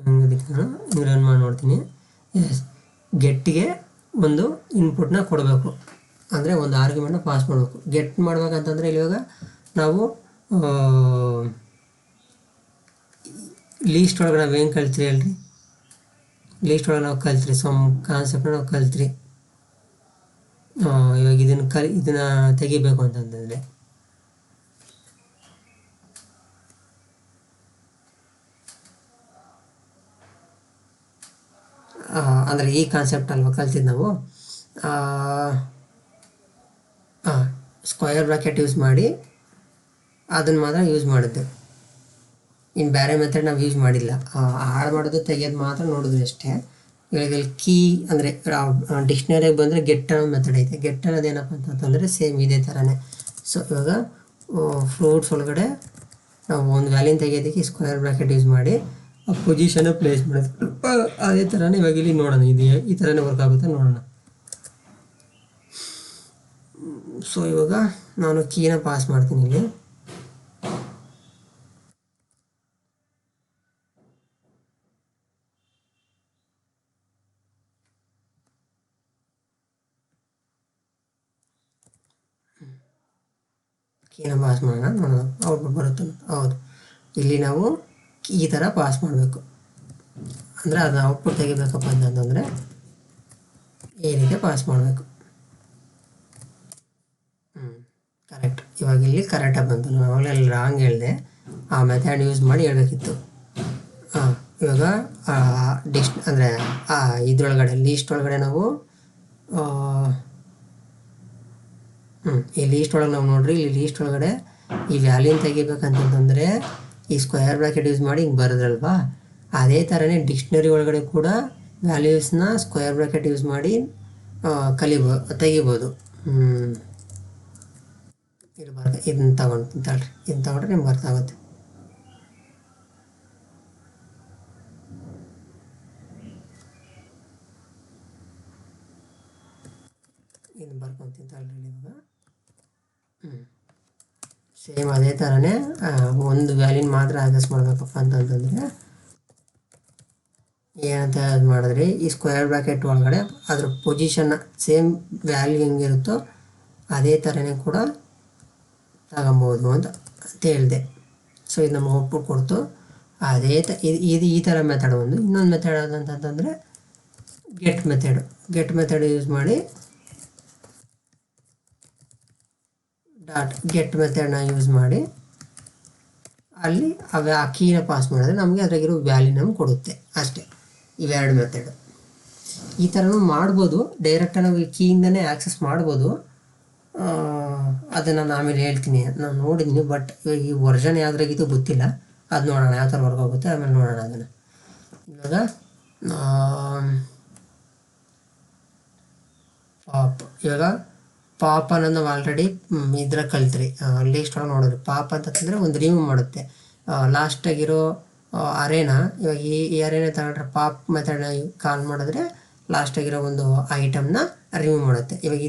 ನಾನು ರನ್ ಮಾಡಿ ನೋಡ್ತೀನಿ. ಎಸ್, ಗೆಟ್ಗೆ ಒಂದು ಇನ್ಪುಟ್ನ ಕೊಡಬೇಕು, ಅಂದರೆ ಒಂದು ಆರ್ಗ್ಯುಮೆಂಟ್ನ ಪಾಸ್ ಮಾಡಬೇಕು. ಗೆಟ್ ಮಾಡ್ಬೇಕಂತಂದರೆ ಇವಾಗ ನಾವು ಲೀಸ್ಟ್ ಒಳಗೆ ನಾವು ಏನು ಕಲ್ತ್ರಿ ಹೇಳ್ರಿ, ಲೀಸ್ಟ್ ಒಳಗೆ ನಾವು ಕಲ್ತ್ರಿ ಸಮ್ ಕಾನ್ಸೆಪ್ಟ್ನ ನಾವು ಕಲ್ತ್ರಿ. ಇವಾಗ ಇದನ್ನು ತೆಗಿಬೇಕು ಅಂತಂದರೆ ಅಂದರೆ ಈ ಕಾನ್ಸೆಪ್ಟ್ ಅಲ್ವಾ ಕಲ್ತಿದ್ದು ನಾವು. ಸ್ಕ್ವಯರ್ ಬ್ರಾಕೆಟ್ ಯೂಸ್ ಮಾಡಿ ಅದನ್ನು ಮಾತ್ರ ಯೂಸ್ ಮಾಡಿದ್ದೆ, ಇನ್ನು ಬೇರೆ ಮೆಥಡ್ ನಾವು ಯೂಸ್ ಮಾಡಿಲ್ಲ. ಹಾಳು ಮಾಡೋದು ತೆಗೆಯೋದು ಮಾತ್ರ ನೋಡಿದ್ವಿ ಅಷ್ಟೇ. ಇವಾಗ ಇಲ್ಲಿ ಕೀ ಅಂದರೆ ಡಿಕ್ಷ್ನರಿಗೆ ಬಂದರೆ ಗೆಟ್ ಅನ್ನೋ ಮೆಥಡ್ ಐತೆ. ಗೆಟ್ ಅನ್ನೋದು ಏನಪ್ಪ ಅಂತಂದರೆ ಸೇಮ್ ಇದೇ ಥರನೇ. ಸೊ ಇವಾಗ ಫ್ರೂಟ್ಸ್ ಒಳಗಡೆ ನಾವು ಒಂದು ವ್ಯಾಲ್ಯೂನ ತೆಗೆಯೋದಕ್ಕೆ ಸ್ಕ್ವೇರ್ ಬ್ರಾಕೆಟ್ ಯೂಸ್ ಮಾಡಿ ಆ ಪೊಸಿಷನ್ನ ಪ್ಲೇಸ್ ಮಾಡೋದು. ಅದೇ ಥರನೇ ಇವಾಗ ಇಲ್ಲಿ ನೋಡೋಣ, ಇದು ಈ ಥರನೇ ವರ್ಕ್ ಆಗುತ್ತೆ ನೋಡೋಣ. ಸೊ ಇವಾಗ ನಾನು ಕೀನ ಪಾಸ್ ಮಾಡ್ತೀನಿ ಇಲ್ಲಿ. ಕೀನ ಪಾಸ್ ಮಾಡೋಣ, ನೋಡೋಣ ಔಟ್ಪುಟ್ ಬರುತ್ತೆ. ಹೌದು, ಇಲ್ಲಿ ನಾವು ಈ ಥರ ಪಾಸ್ ಮಾಡಬೇಕು. ಅಂದರೆ ಅದನ್ನ ಔಟ್ಪುಟ್ ತೆಗಿಬೇಕಪ್ಪ ಅಂತಂದರೆ ಈ ರೀತಿ ಪಾಸ್ ಮಾಡಬೇಕು. ಕರೆಕ್ಟ್. ಇವಾಗ ಇಲ್ಲಿ ಕರೆಕ್ಟಾಗಿ ಬಂತು. ನಾನು ಅವಾಗಲೇ ಅಲ್ಲಿ ರಾಂಗ್ ಹೇಳಿದೆ, ಆ ಮೆಥಡ್ ಯೂಸ್ ಮಾಡಿ ಹೇಳ್ಬೇಕಿತ್ತು. ಇವಾಗ ಅಂದರೆ ಇದ್ರೊಳಗಡೆ ಲೀಸ್ಟ್ ಒಳಗಡೆ ನಾವು ಈ ಲೀಸ್ಟ್ ಒಳಗೆ ನಾವು ನೋಡ್ರಿ, ಇಲ್ಲಿ ಲೀಸ್ಟ್ ಒಳಗಡೆ ಈ ವ್ಯಾಲ್ಯೂನ ತೆಗಿಬೇಕಂತಂದರೆ ಈ ಸ್ಕ್ವೇರ್ ಬ್ರಾಕೆಟ್ ಯೂಸ್ ಮಾಡಿ ಹಿಂಗೆ ಬರೋದ್ರಲ್ವಾ, ಅದೇ ಥರನೇ ಡಿಕ್ಷ್ನರಿ ಒಳಗಡೆ ಕೂಡ ವ್ಯಾಲ್ಯೂಸ್ನ ಸ್ಕ್ವೇರ್ ಬ್ರಾಕೆಟ್ ಯೂಸ್ ಮಾಡಿ ತೆಗಿಬೋದು. ಇರಬಾರ್ದು, ಇದನ್ನ ತಗೊಳ್ರಿ, ಇದನ್ನ ತಗೊಂಡ್ರೆ ನಿಮ್ಗೆ ಅರ್ಥ ಆಗುತ್ತೆ. ಇದು ಬರ್ಕೊತೀನಿ ಆಲ್ರೆಡಿ ಇವಾಗ. ಸೇಮ್ ಅದೇ ಥರನೇ ಒಂದು ವ್ಯಾಲ್ಯೂನ ಮಾತ್ರ ಆಕ್ಸೆಸ್ ಮಾಡಬೇಕಪ್ಪ ಅಂತಂತಂದರೆ ಏನಂತ ಮಾಡಿದ್ರಿ, ಈ ಸ್ಕ್ವೇರ್ ಬ್ರಾಕೆಟ್ ಒಳಗಡೆ ಅದ್ರ ಪೊಸಿಷನ್ನ ಸೇಮ್ ವ್ಯಾಲ್ಯೂ ಹೆಂಗಿರುತ್ತೋ ಅದೇ ಥರನೇ ಕೂಡ ತಗೊಬೋದು ಅಂತ ಹೇಳಿದೆ. ಸೊ ಇದು ನಮಗೆ ಔಟ್ಪುಟ್ ಕೊಡ್ತು. ಅದೇ ಇದು ಈ ಥರ ಮೆಥಡ್ ಒಂದು. ಇನ್ನೊಂದು ಮೆಥಡ್ ಅಂತಂತಂದರೆ ಗೆಟ್ ಮೆಥಡ್ ಯೂಸ್ ಮಾಡಿ ಗೆಟ್ ಮೆಥಡ್ನ ಯೂಸ್ ಮಾಡಿ ಅಲ್ಲಿ ಆ ಕೀನ ಪಾಸ್ ಮಾಡಿದ್ರೆ ನಮಗೆ ಅದ್ರಾಗಿರೋ ವ್ಯಾಲ್ಯೂ ನಮ್ಗೆ ಕೊಡುತ್ತೆ ಅಷ್ಟೇ. ಇವೆರಡು ಮೆಥಡ್ ಈ ಥರನೂ ಮಾಡ್ಬೋದು. ಡೈರೆಕ್ಟಾಗಿ ನಾವು ಈ ಕೀಯಿಂದನೇ ಆ್ಯಕ್ಸಸ್ ಮಾಡ್ಬೋದು. ಅದನ್ನು ನಾನು ಆಮೇಲೆ ಹೇಳ್ತೀನಿ, ನಾನು ನೋಡಿದ್ದೀನಿ. ಬಟ್ ಇವಾಗ ಈ ವರ್ಷನ್ ಯಾವುದ್ರಾಗಿದ್ದು ಗೊತ್ತಿಲ್ಲ, ಅದು ನೋಡೋಣ ಯಾವ ಥರ ವರ್ಕ್ ಆಗುತ್ತೆ, ಆಮೇಲೆ ನೋಡೋಣ ಅದನ್ನು. ಇವಾಗ ಪಾಪ್ ಅನ್ನೋದು ನಾವು ಆಲ್ರೆಡಿ ಇದ್ರಾಗ ಕಲ್ತ್ರಿ, ಲಿಸ್ಟ್ ಒಳಗೆ ನೋಡಿದ್ರಿ. ಪಾಪ್ ಅಂತಂದರೆ ಒಂದು ರಿಮೂವ್ ಮಾಡುತ್ತೆ ಲಾಸ್ಟಾಗಿರೋ ಅರೇನ. ಇವಾಗ ಈ ಅರೇನ ತಗೊಂಡ್ರೆ ಪಾಪ್ ಮೆಥಡ್ನ ಕಾಲ್ ಮಾಡಿದ್ರೆ ಲಾಸ್ಟಾಗಿರೋ ಒಂದು ಐಟಮ್ನ ರಿಮೂವ್ ಮಾಡುತ್ತೆ. ಇವಾಗ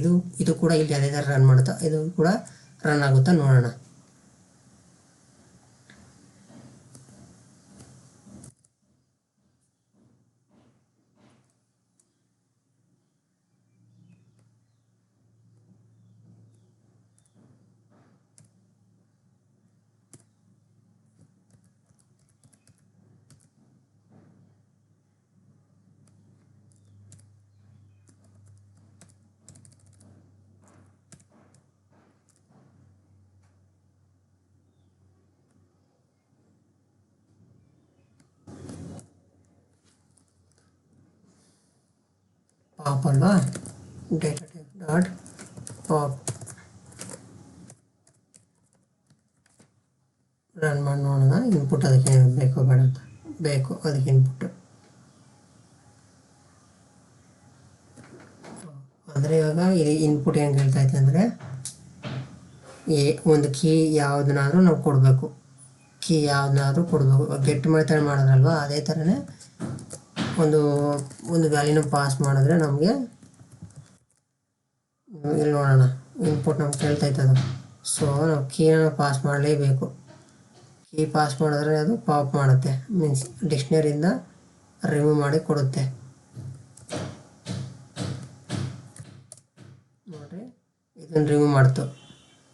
ಇದು ಕೂಡ ಇಲ್ಲಿ ಅದೇ ಥರ ರನ್ ಮಾಡುತ್ತೆ. ಇದು ಕೂಡ ರನ್ ಆಗುತ್ತಾ ನೋಡೋಣ. ಪಾಪ್ ಅಲ್ವಾ, data type dot pop run ಮಾಡಿ ನೋಡೋಣ. ಇನ್ಪುಟ್ ಅದಕ್ಕೆ ಬೇಕೋ ಬೇಡ ಅಂತ. ಬೇಕು ಅದಕ್ಕೆ ಇನ್ಪುಟ್ ಅಂದರೆ ಇವಾಗ ಇದು ಇನ್ಪುಟ್ ಏನು ಹೇಳ್ತೈತೆ ಅಂದರೆ ಒಂದು ಕೀ ಯಾವುದನ್ನಾದರೂ ನಾವು ಕೊಡಬೇಕು. ಗೆಟ್ ಮೆಥಡ್ ಮಾಡೋದ್ರಲ್ವ, ಅದೇ ಥರನೇ ಒಂದು ವ್ಯಾಲ್ಯೂನ ಪಾಸ್ ಮಾಡಿದ್ರೆ ನಮಗೆ ಇಲ್ಲಿ ನೋಡೋಣ ಇನ್ಪುಟ್ ನಮ್ಗೆ ಕೇಳ್ತೈತೆ ಅದು. ಸೊ ನಾವು ಕೀನ ಪಾಸ್ ಮಾಡಲೇಬೇಕು. ಕೀ ಪಾಸ್ ಮಾಡಿದ್ರೆ ಅದು ಪಾಪ್ ಮಾಡುತ್ತೆ, ಮೀನ್ಸ್ ಡಿಕ್ಷನರಿಯಿಂದ ರಿಮೂವ್ ಮಾಡಿ ಕೊಡುತ್ತೆ. ನೋಡಿರಿ, ಇದನ್ನು ರಿಮೂವ್ ಮಾಡ್ತು,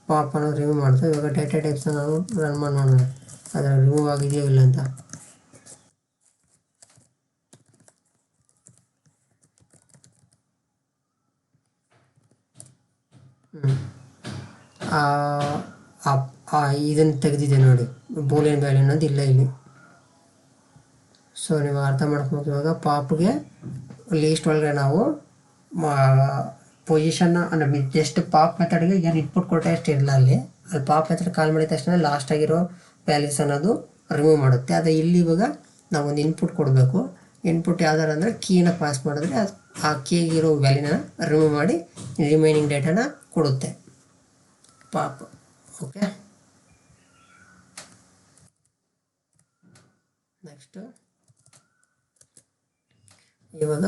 ಪಾಪ್ ಅನ್ನೋದು ರಿಮೂವ್ ಮಾಡ್ತು. ಇವಾಗ ಡೇಟಾ ಟೈಪ್ಸ್ನ ನಾವು ರನ್ ಮಾಡಿ ನೋಡೋಣ ಅದರ ರಿಮೂವ್ ಆಗಿದೆಯೋ ಇಲ್ಲ ಅಂತ. ಇದನ್ನು ತೆಗೆದಿದೆ ನೋಡಿ, ಬೂಲಿಯನ್ ವ್ಯಾಲ್ಯೂ ಅನ್ನೋದು ಇಲ್ಲ ಇಲ್ಲಿ. ಸೊ ನೀವು ಅರ್ಥ ಮಾಡ್ಕೊಬೇಕು. ಇವಾಗ ಪಾಪ್ಗೆ ಲೀಸ್ಟ್ ಒಳಗಡೆ ನಾವು ಪೊಸಿಷನ್ನ ಅಂದರೆ ಜಸ್ಟ್ ಪಾಪ್ ಮೆಥಡ್ಗೆ ಏನು ಇನ್ಪುಟ್ ಕೊಟ್ಟರೆ ಅಷ್ಟು ಇರಲ್ಲ. ಅಲ್ಲಿ ಪಾಪ್ ಮೆಥಡ್ ಕಾಲ್ ಮಾಡಿದ ತಕ್ಷಣ ಲಾಸ್ಟ್ ಆಗಿರೋ ವ್ಯಾಲ್ಯೂಸ್ ಅನ್ನೋದು ರಿಮೂವ್ ಮಾಡುತ್ತೆ. ಅದೇ ಇಲ್ಲಿ ಇವಾಗ ನಾವು ಒಂದು ಇನ್ಪುಟ್ ಕೊಡಬೇಕು. ಇನ್ಪುಟ್ ಯಾವ್ದಾರ ಅಂದರೆ ಕೀನ ಪಾಸ್ ಮಾಡಿದ್ರೆ ಅದು ಆ ಕೀಗಿರೋ ವ್ಯಾಲ್ಯೂನ ರಿಮೂವ್ ಮಾಡಿ ರಿಮೈನಿಂಗ್ ಡೇಟಾನ ಕೊಡುತ್ತೆ ಪಾಪ್. ಓಕೆ, ನೆಕ್ಸ್ಟ್ ಇವಾಗ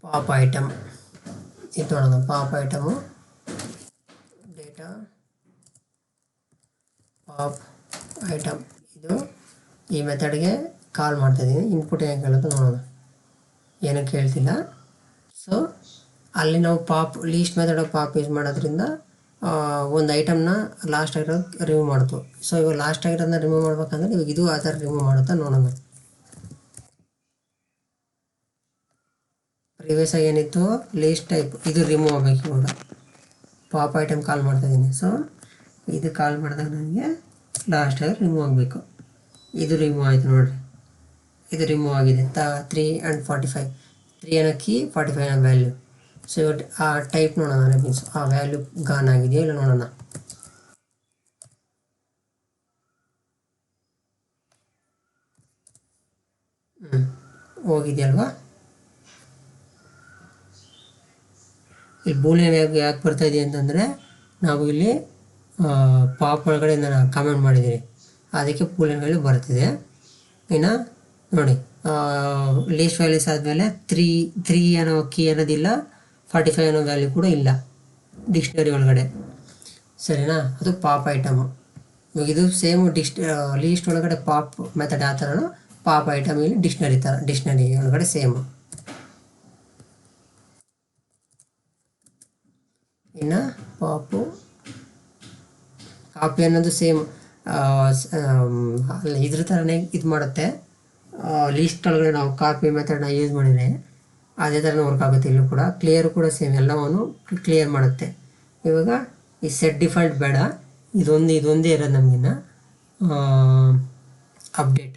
ಪಾಪ್ ಐಟಮ್ ಇದು ನೋಡೋಣ. Pop item data pop item ಇದು ಈ ಮೆಥಡ್ಗೆ ಕಾಲ್ ಮಾಡ್ತಾಯಿದ್ದೀನಿ. ಇನ್ಪುಟ್ ಏನು ಕೇಳುತ್ತೆ ನೋಡೋಣ, ಏನಕ್ಕೆ ಕೇಳ್ತಿಲ್ಲ. ಸೊ ಅಲ್ಲಿ ನಾವು pop list method pop use ಮಾಡೋದ್ರಿಂದ ಒಂದು ಐಟಮ್ನ ಲಾಸ್ಟ್ ಆಗಿರೋದು ರಿಮೂವ್ ಮಾಡ್ತು. ಸೊ ಇವಾಗ ಲಾಸ್ಟ್ ಆಗಿರೋದನ್ನ ರಿಮೂವ್ ಮಾಡ್ಬೇಕಂದ್ರೆ ಇವಾಗ ಇದು ಆ ಥರ ರಿಮೂವ್ ಮಾಡುತ್ತಾ ನೋಡೋಣ. ಪ್ರೀವಿಯಸ್ ಆಗಿ ಏನಿತ್ತು ಲೀಸ್ಟ್ ಟೈಪ್, ಇದು ರಿಮೂವ್ ಆಗಬೇಕು. ಇವಾಗ ಪಾಪ್ ಐಟಮ್ ಕಾಲ್ ಮಾಡ್ತಾಯಿದ್ದೀನಿ. ಸೊ ಇದು ಕಾಲ್ ಮಾಡಿದಾಗ ನನಗೆ ಲಾಸ್ಟಾಗಿ ರಿಮೂವ್ ಆಗಬೇಕು. ಇದು ರಿಮೂವ್ ಆಯಿತು ನೋಡಿರಿ, ಇದು ರಿಮೂವ್ ಆಗಿದೆ. 3 and 45, 3 ಅನ್ನೋ ಕೀ, 45 ಅನ್ನೋ ವ್ಯಾಲ್ಯೂ. ಸೊ ಇವತ್ತು ಆ ಟೈಪ್ ನೋಡೋಣ, ಮೀನ್ಸ್ ಆ ವ್ಯಾಲ್ಯೂ ಗಾನ್ ಆಗಿದೆಯೋ ಇಲ್ಲ ನೋಡೋಣ. ಹೋಗಿದೆಯಲ್ವಾ. ಇಲ್ಲಿ ಬೂಲಿಯನ್ ಯಾಕೆ ಬರ್ತಾ ಇದೆ ಅಂತಂದರೆ ನಾವು ಇಲ್ಲಿ ಪಾಪ್ ಒಳಗಡೆ ನಾನು ಕಾಮೆಂಟ್ ಮಾಡಿದ್ದೀನಿ, ಅದಕ್ಕೆ ಬೂಲಿಯನ್ ವ್ಯಾಲ್ಯೂ ಬರ್ತಿದೆ. ಇನ್ನು ನೋಡಿ ಲೀಸ್ಟ್ ವ್ಯಾಲ್ಯೂಸ್ ಆದಮೇಲೆ 3 ಅನ್ನೋ ಕೀ ಅನ್ನೋದಿಲ್ಲ, 45 ಅನ್ನೋ ವ್ಯಾಲ್ಯೂ ಕೂಡ ಇಲ್ಲ ಡಿಕ್ಷನರಿ ಒಳಗಡೆ, ಸರಿನಾ? ಅದು ಪಾಪ್ ಐಟಮು. ಇವಾಗ ಇದು ಸೇಮ್ ಲೀಸ್ಟ್ ಒಳಗಡೆ ಪಾಪ್ ಮೆಥಡ್ ಯಾವ ಥರನೋ ಪಾಪ್ ಐಟಮ್ ಇಲ್ಲಿ ಡಿಕ್ಷನರಿ ಒಳಗಡೆ ಸೇಮು. ಇನ್ನು ಪಾಪು ಕಾಪಿ ಅನ್ನೋದು ಸೇಮ್ ಇದ್ರ ಥರನೇ ಇದು ಮಾಡುತ್ತೆ. ಲೀಸ್ಟ್ ಒಳಗಡೆ ನಾವು ಕಾಪಿ ಮೆಥಡ್ನ ಯೂಸ್ ಮಾಡಿದರೆ ಅದೇ ಥರನೇ ವರ್ಕ್ ಆಗುತ್ತೆ. ಇಲ್ಲೂ ಕೂಡ ಕ್ಲಿಯರ್ ಕೂಡ ಸೇಮ್ ಎಲ್ಲವನ್ನು ಕ್ಲಿಯರ್ ಮಾಡುತ್ತೆ. ಇವಾಗ ಈ ಸೆಟ್ ಡಿಫಾಲ್ಟ್ ಬೇಡ, ಇದೊಂದೇ ಇರೋದು ನಮಗಿನ್ನ ಅಪ್ಡೇಟ್.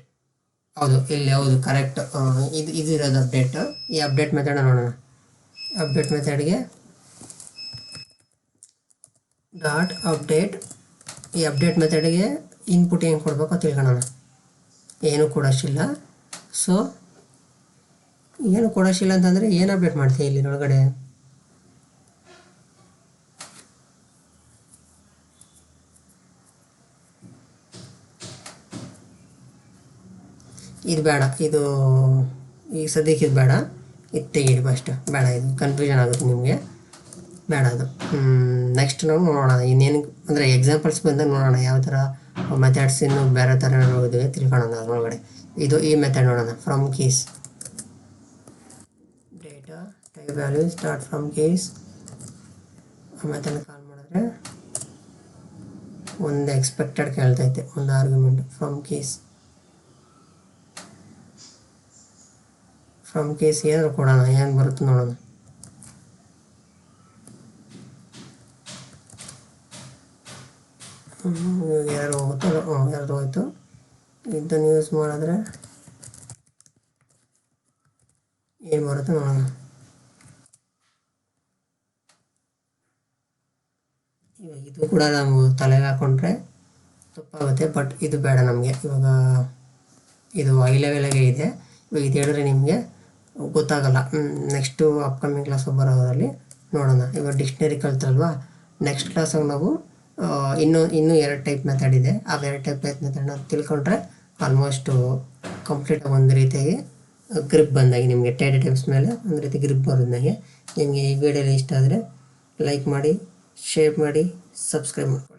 ಹೌದು ಕರೆಕ್ಟ್, ಇದು ಇರೋದು ಅಪ್ಡೇಟ್. ಈ ಅಪ್ಡೇಟ್ ಮೆಥಡ್ನ ನೋಡೋಣ. ಅಪ್ಡೇಟ್ ಮೆಥಡ್ಗೆ ಡಾಟ್ ಅಪ್ಡೇಟ್. ಈ ಅಪ್ಡೇಟ್ ಮೆಥಡ್ಗೆ ಇನ್ಪುಟ್ ಏನು ಕೊಡಬೇಕು ತಿಳ್ಕೊಳ್ಳೋಣ. ಏನು ಕೊಡೋಷ್ಟಿಲ್ಲ. ಸೊ ಏನು ಕೊಡೋಷ್ಟಿಲ್ಲ ಅಂತಂದರೆ ಏನು ಅಪ್ಡೇಟ್ ಮಾಡ್ತೀವಿ ಇಲ್ಲಿ ಒಳಗಡೆ? ಇದು ಬೇಡ, ಇದು ಈಗ ಸದ್ಯಕ್ಕೆ ಇದು ಬೇಡ, ಇದು ತೆಗೀರಿ ಫಸ್ಟ್. ಬೇಡ, ಇದು ಕನ್ಫ್ಯೂಷನ್ ಆಗುತ್ತೆ ನಿಮಗೆ, ಬೇಡ ಅದು. ನೆಕ್ಸ್ಟ್ ನಾವು ನೋಡೋಣ ಇನ್ನೇನು ಅಂದರೆ ಎಕ್ಸಾಂಪಲ್ಸ್ ಬಂದಾಗ ನೋಡೋಣ ಯಾವ ಥರ ಮೆಥಡ್ಸ್ ಇನ್ನು ಬೇರೆ ಥರ ನೋಡಿದ್ವಿ ತಿಳ್ಕೊಳ್ಳೋಣ ಅದರೊಳಗಡೆ. ಈ ಮೆಥಡ್ ನೋಡೋಣ. From keys data type value start from keys. ಆ ಮೆಥಡ್ ಕಾಲ್ ಮಾಡಿದ್ರೆ ಒಂದು ಎಕ್ಸ್ಪೆಕ್ಟೆಡ್ ಕೇಳ್ತೈತೆ, ಒಂದು ಆರ್ಗ್ಯುಮೆಂಟ್ ಫ್ರಮ್ ಕೀಸ್ ಏನಾದ್ರು ಕೊಡೋಣ, ಏನು ಬರುತ್ತೆ ನೋಡೋಣ. ಯಾರು ಹೋಯ್ತು. ಇದನ್ನು ಯೂಸ್ ಮಾಡಿದ್ರೆ ಏನು ಬರುತ್ತೆ ನೋಡೋಣ. ಇವಾಗ ಇದು ಕೂಡ ನಾವು ತಲೆಗೆ ಹಾಕೊಂಡ್ರೆ ತಪ್ಪಾಗುತ್ತೆ, ಬಟ್ ಇದು ಬೇಡ ನಮಗೆ. ಇವಾಗ ಇದು ಹೈ ಲೆವೆಲ್ಗೆ ಇದೆ. ಇವಾಗ ಇದು ಹೇಳಿದ್ರೆ ನಿಮಗೆ ಗೊತ್ತಾಗಲ್ಲ. ನೆಕ್ಸ್ಟು ಅಪ್ಕಮಿಂಗ್ ಕ್ಲಾಸ್ ಬರೋದ್ರಲ್ಲಿ ನೋಡೋಣ. ಇವಾಗ ಡಿಕ್ಷನರಿ ಕಲ್ತಲ್ವಾ, ನೆಕ್ಸ್ಟ್ ಕ್ಲಾಸಾಗಿ ನಾವು ಇನ್ನೂ 2 ಟೈಪ್ ಮೆಥಡ್ ಇದೆ. ಆ 2 ಟೈಪ್ ಮೆಥಡ್ನ ತಿಳ್ಕೊಂಡ್ರೆ ಆಲ್ಮೋಸ್ಟು ಕಂಪ್ಲೀಟಾಗಿ ಒಂದು ರೀತಿಯಾಗಿ ಗ್ರಿಪ್ ಬಂದಾಗಿ ನಿಮಗೆ ಡೇಟಾ ಟೈಪ್ಸ್ ಮೇಲೆ ಒಂದು ರೀತಿ ಗ್ರಿಪ್ ಬರೋದಾಗೆ. ನಿಮಗೆ ಈ ವಿಡಿಯೋಲಿ ಇಷ್ಟ ಆದರೆ ಲೈಕ್ ಮಾಡಿ, ಶೇರ್ ಮಾಡಿ, ಸಬ್ಸ್ಕ್ರೈಬ್ ಮಾಡಿ.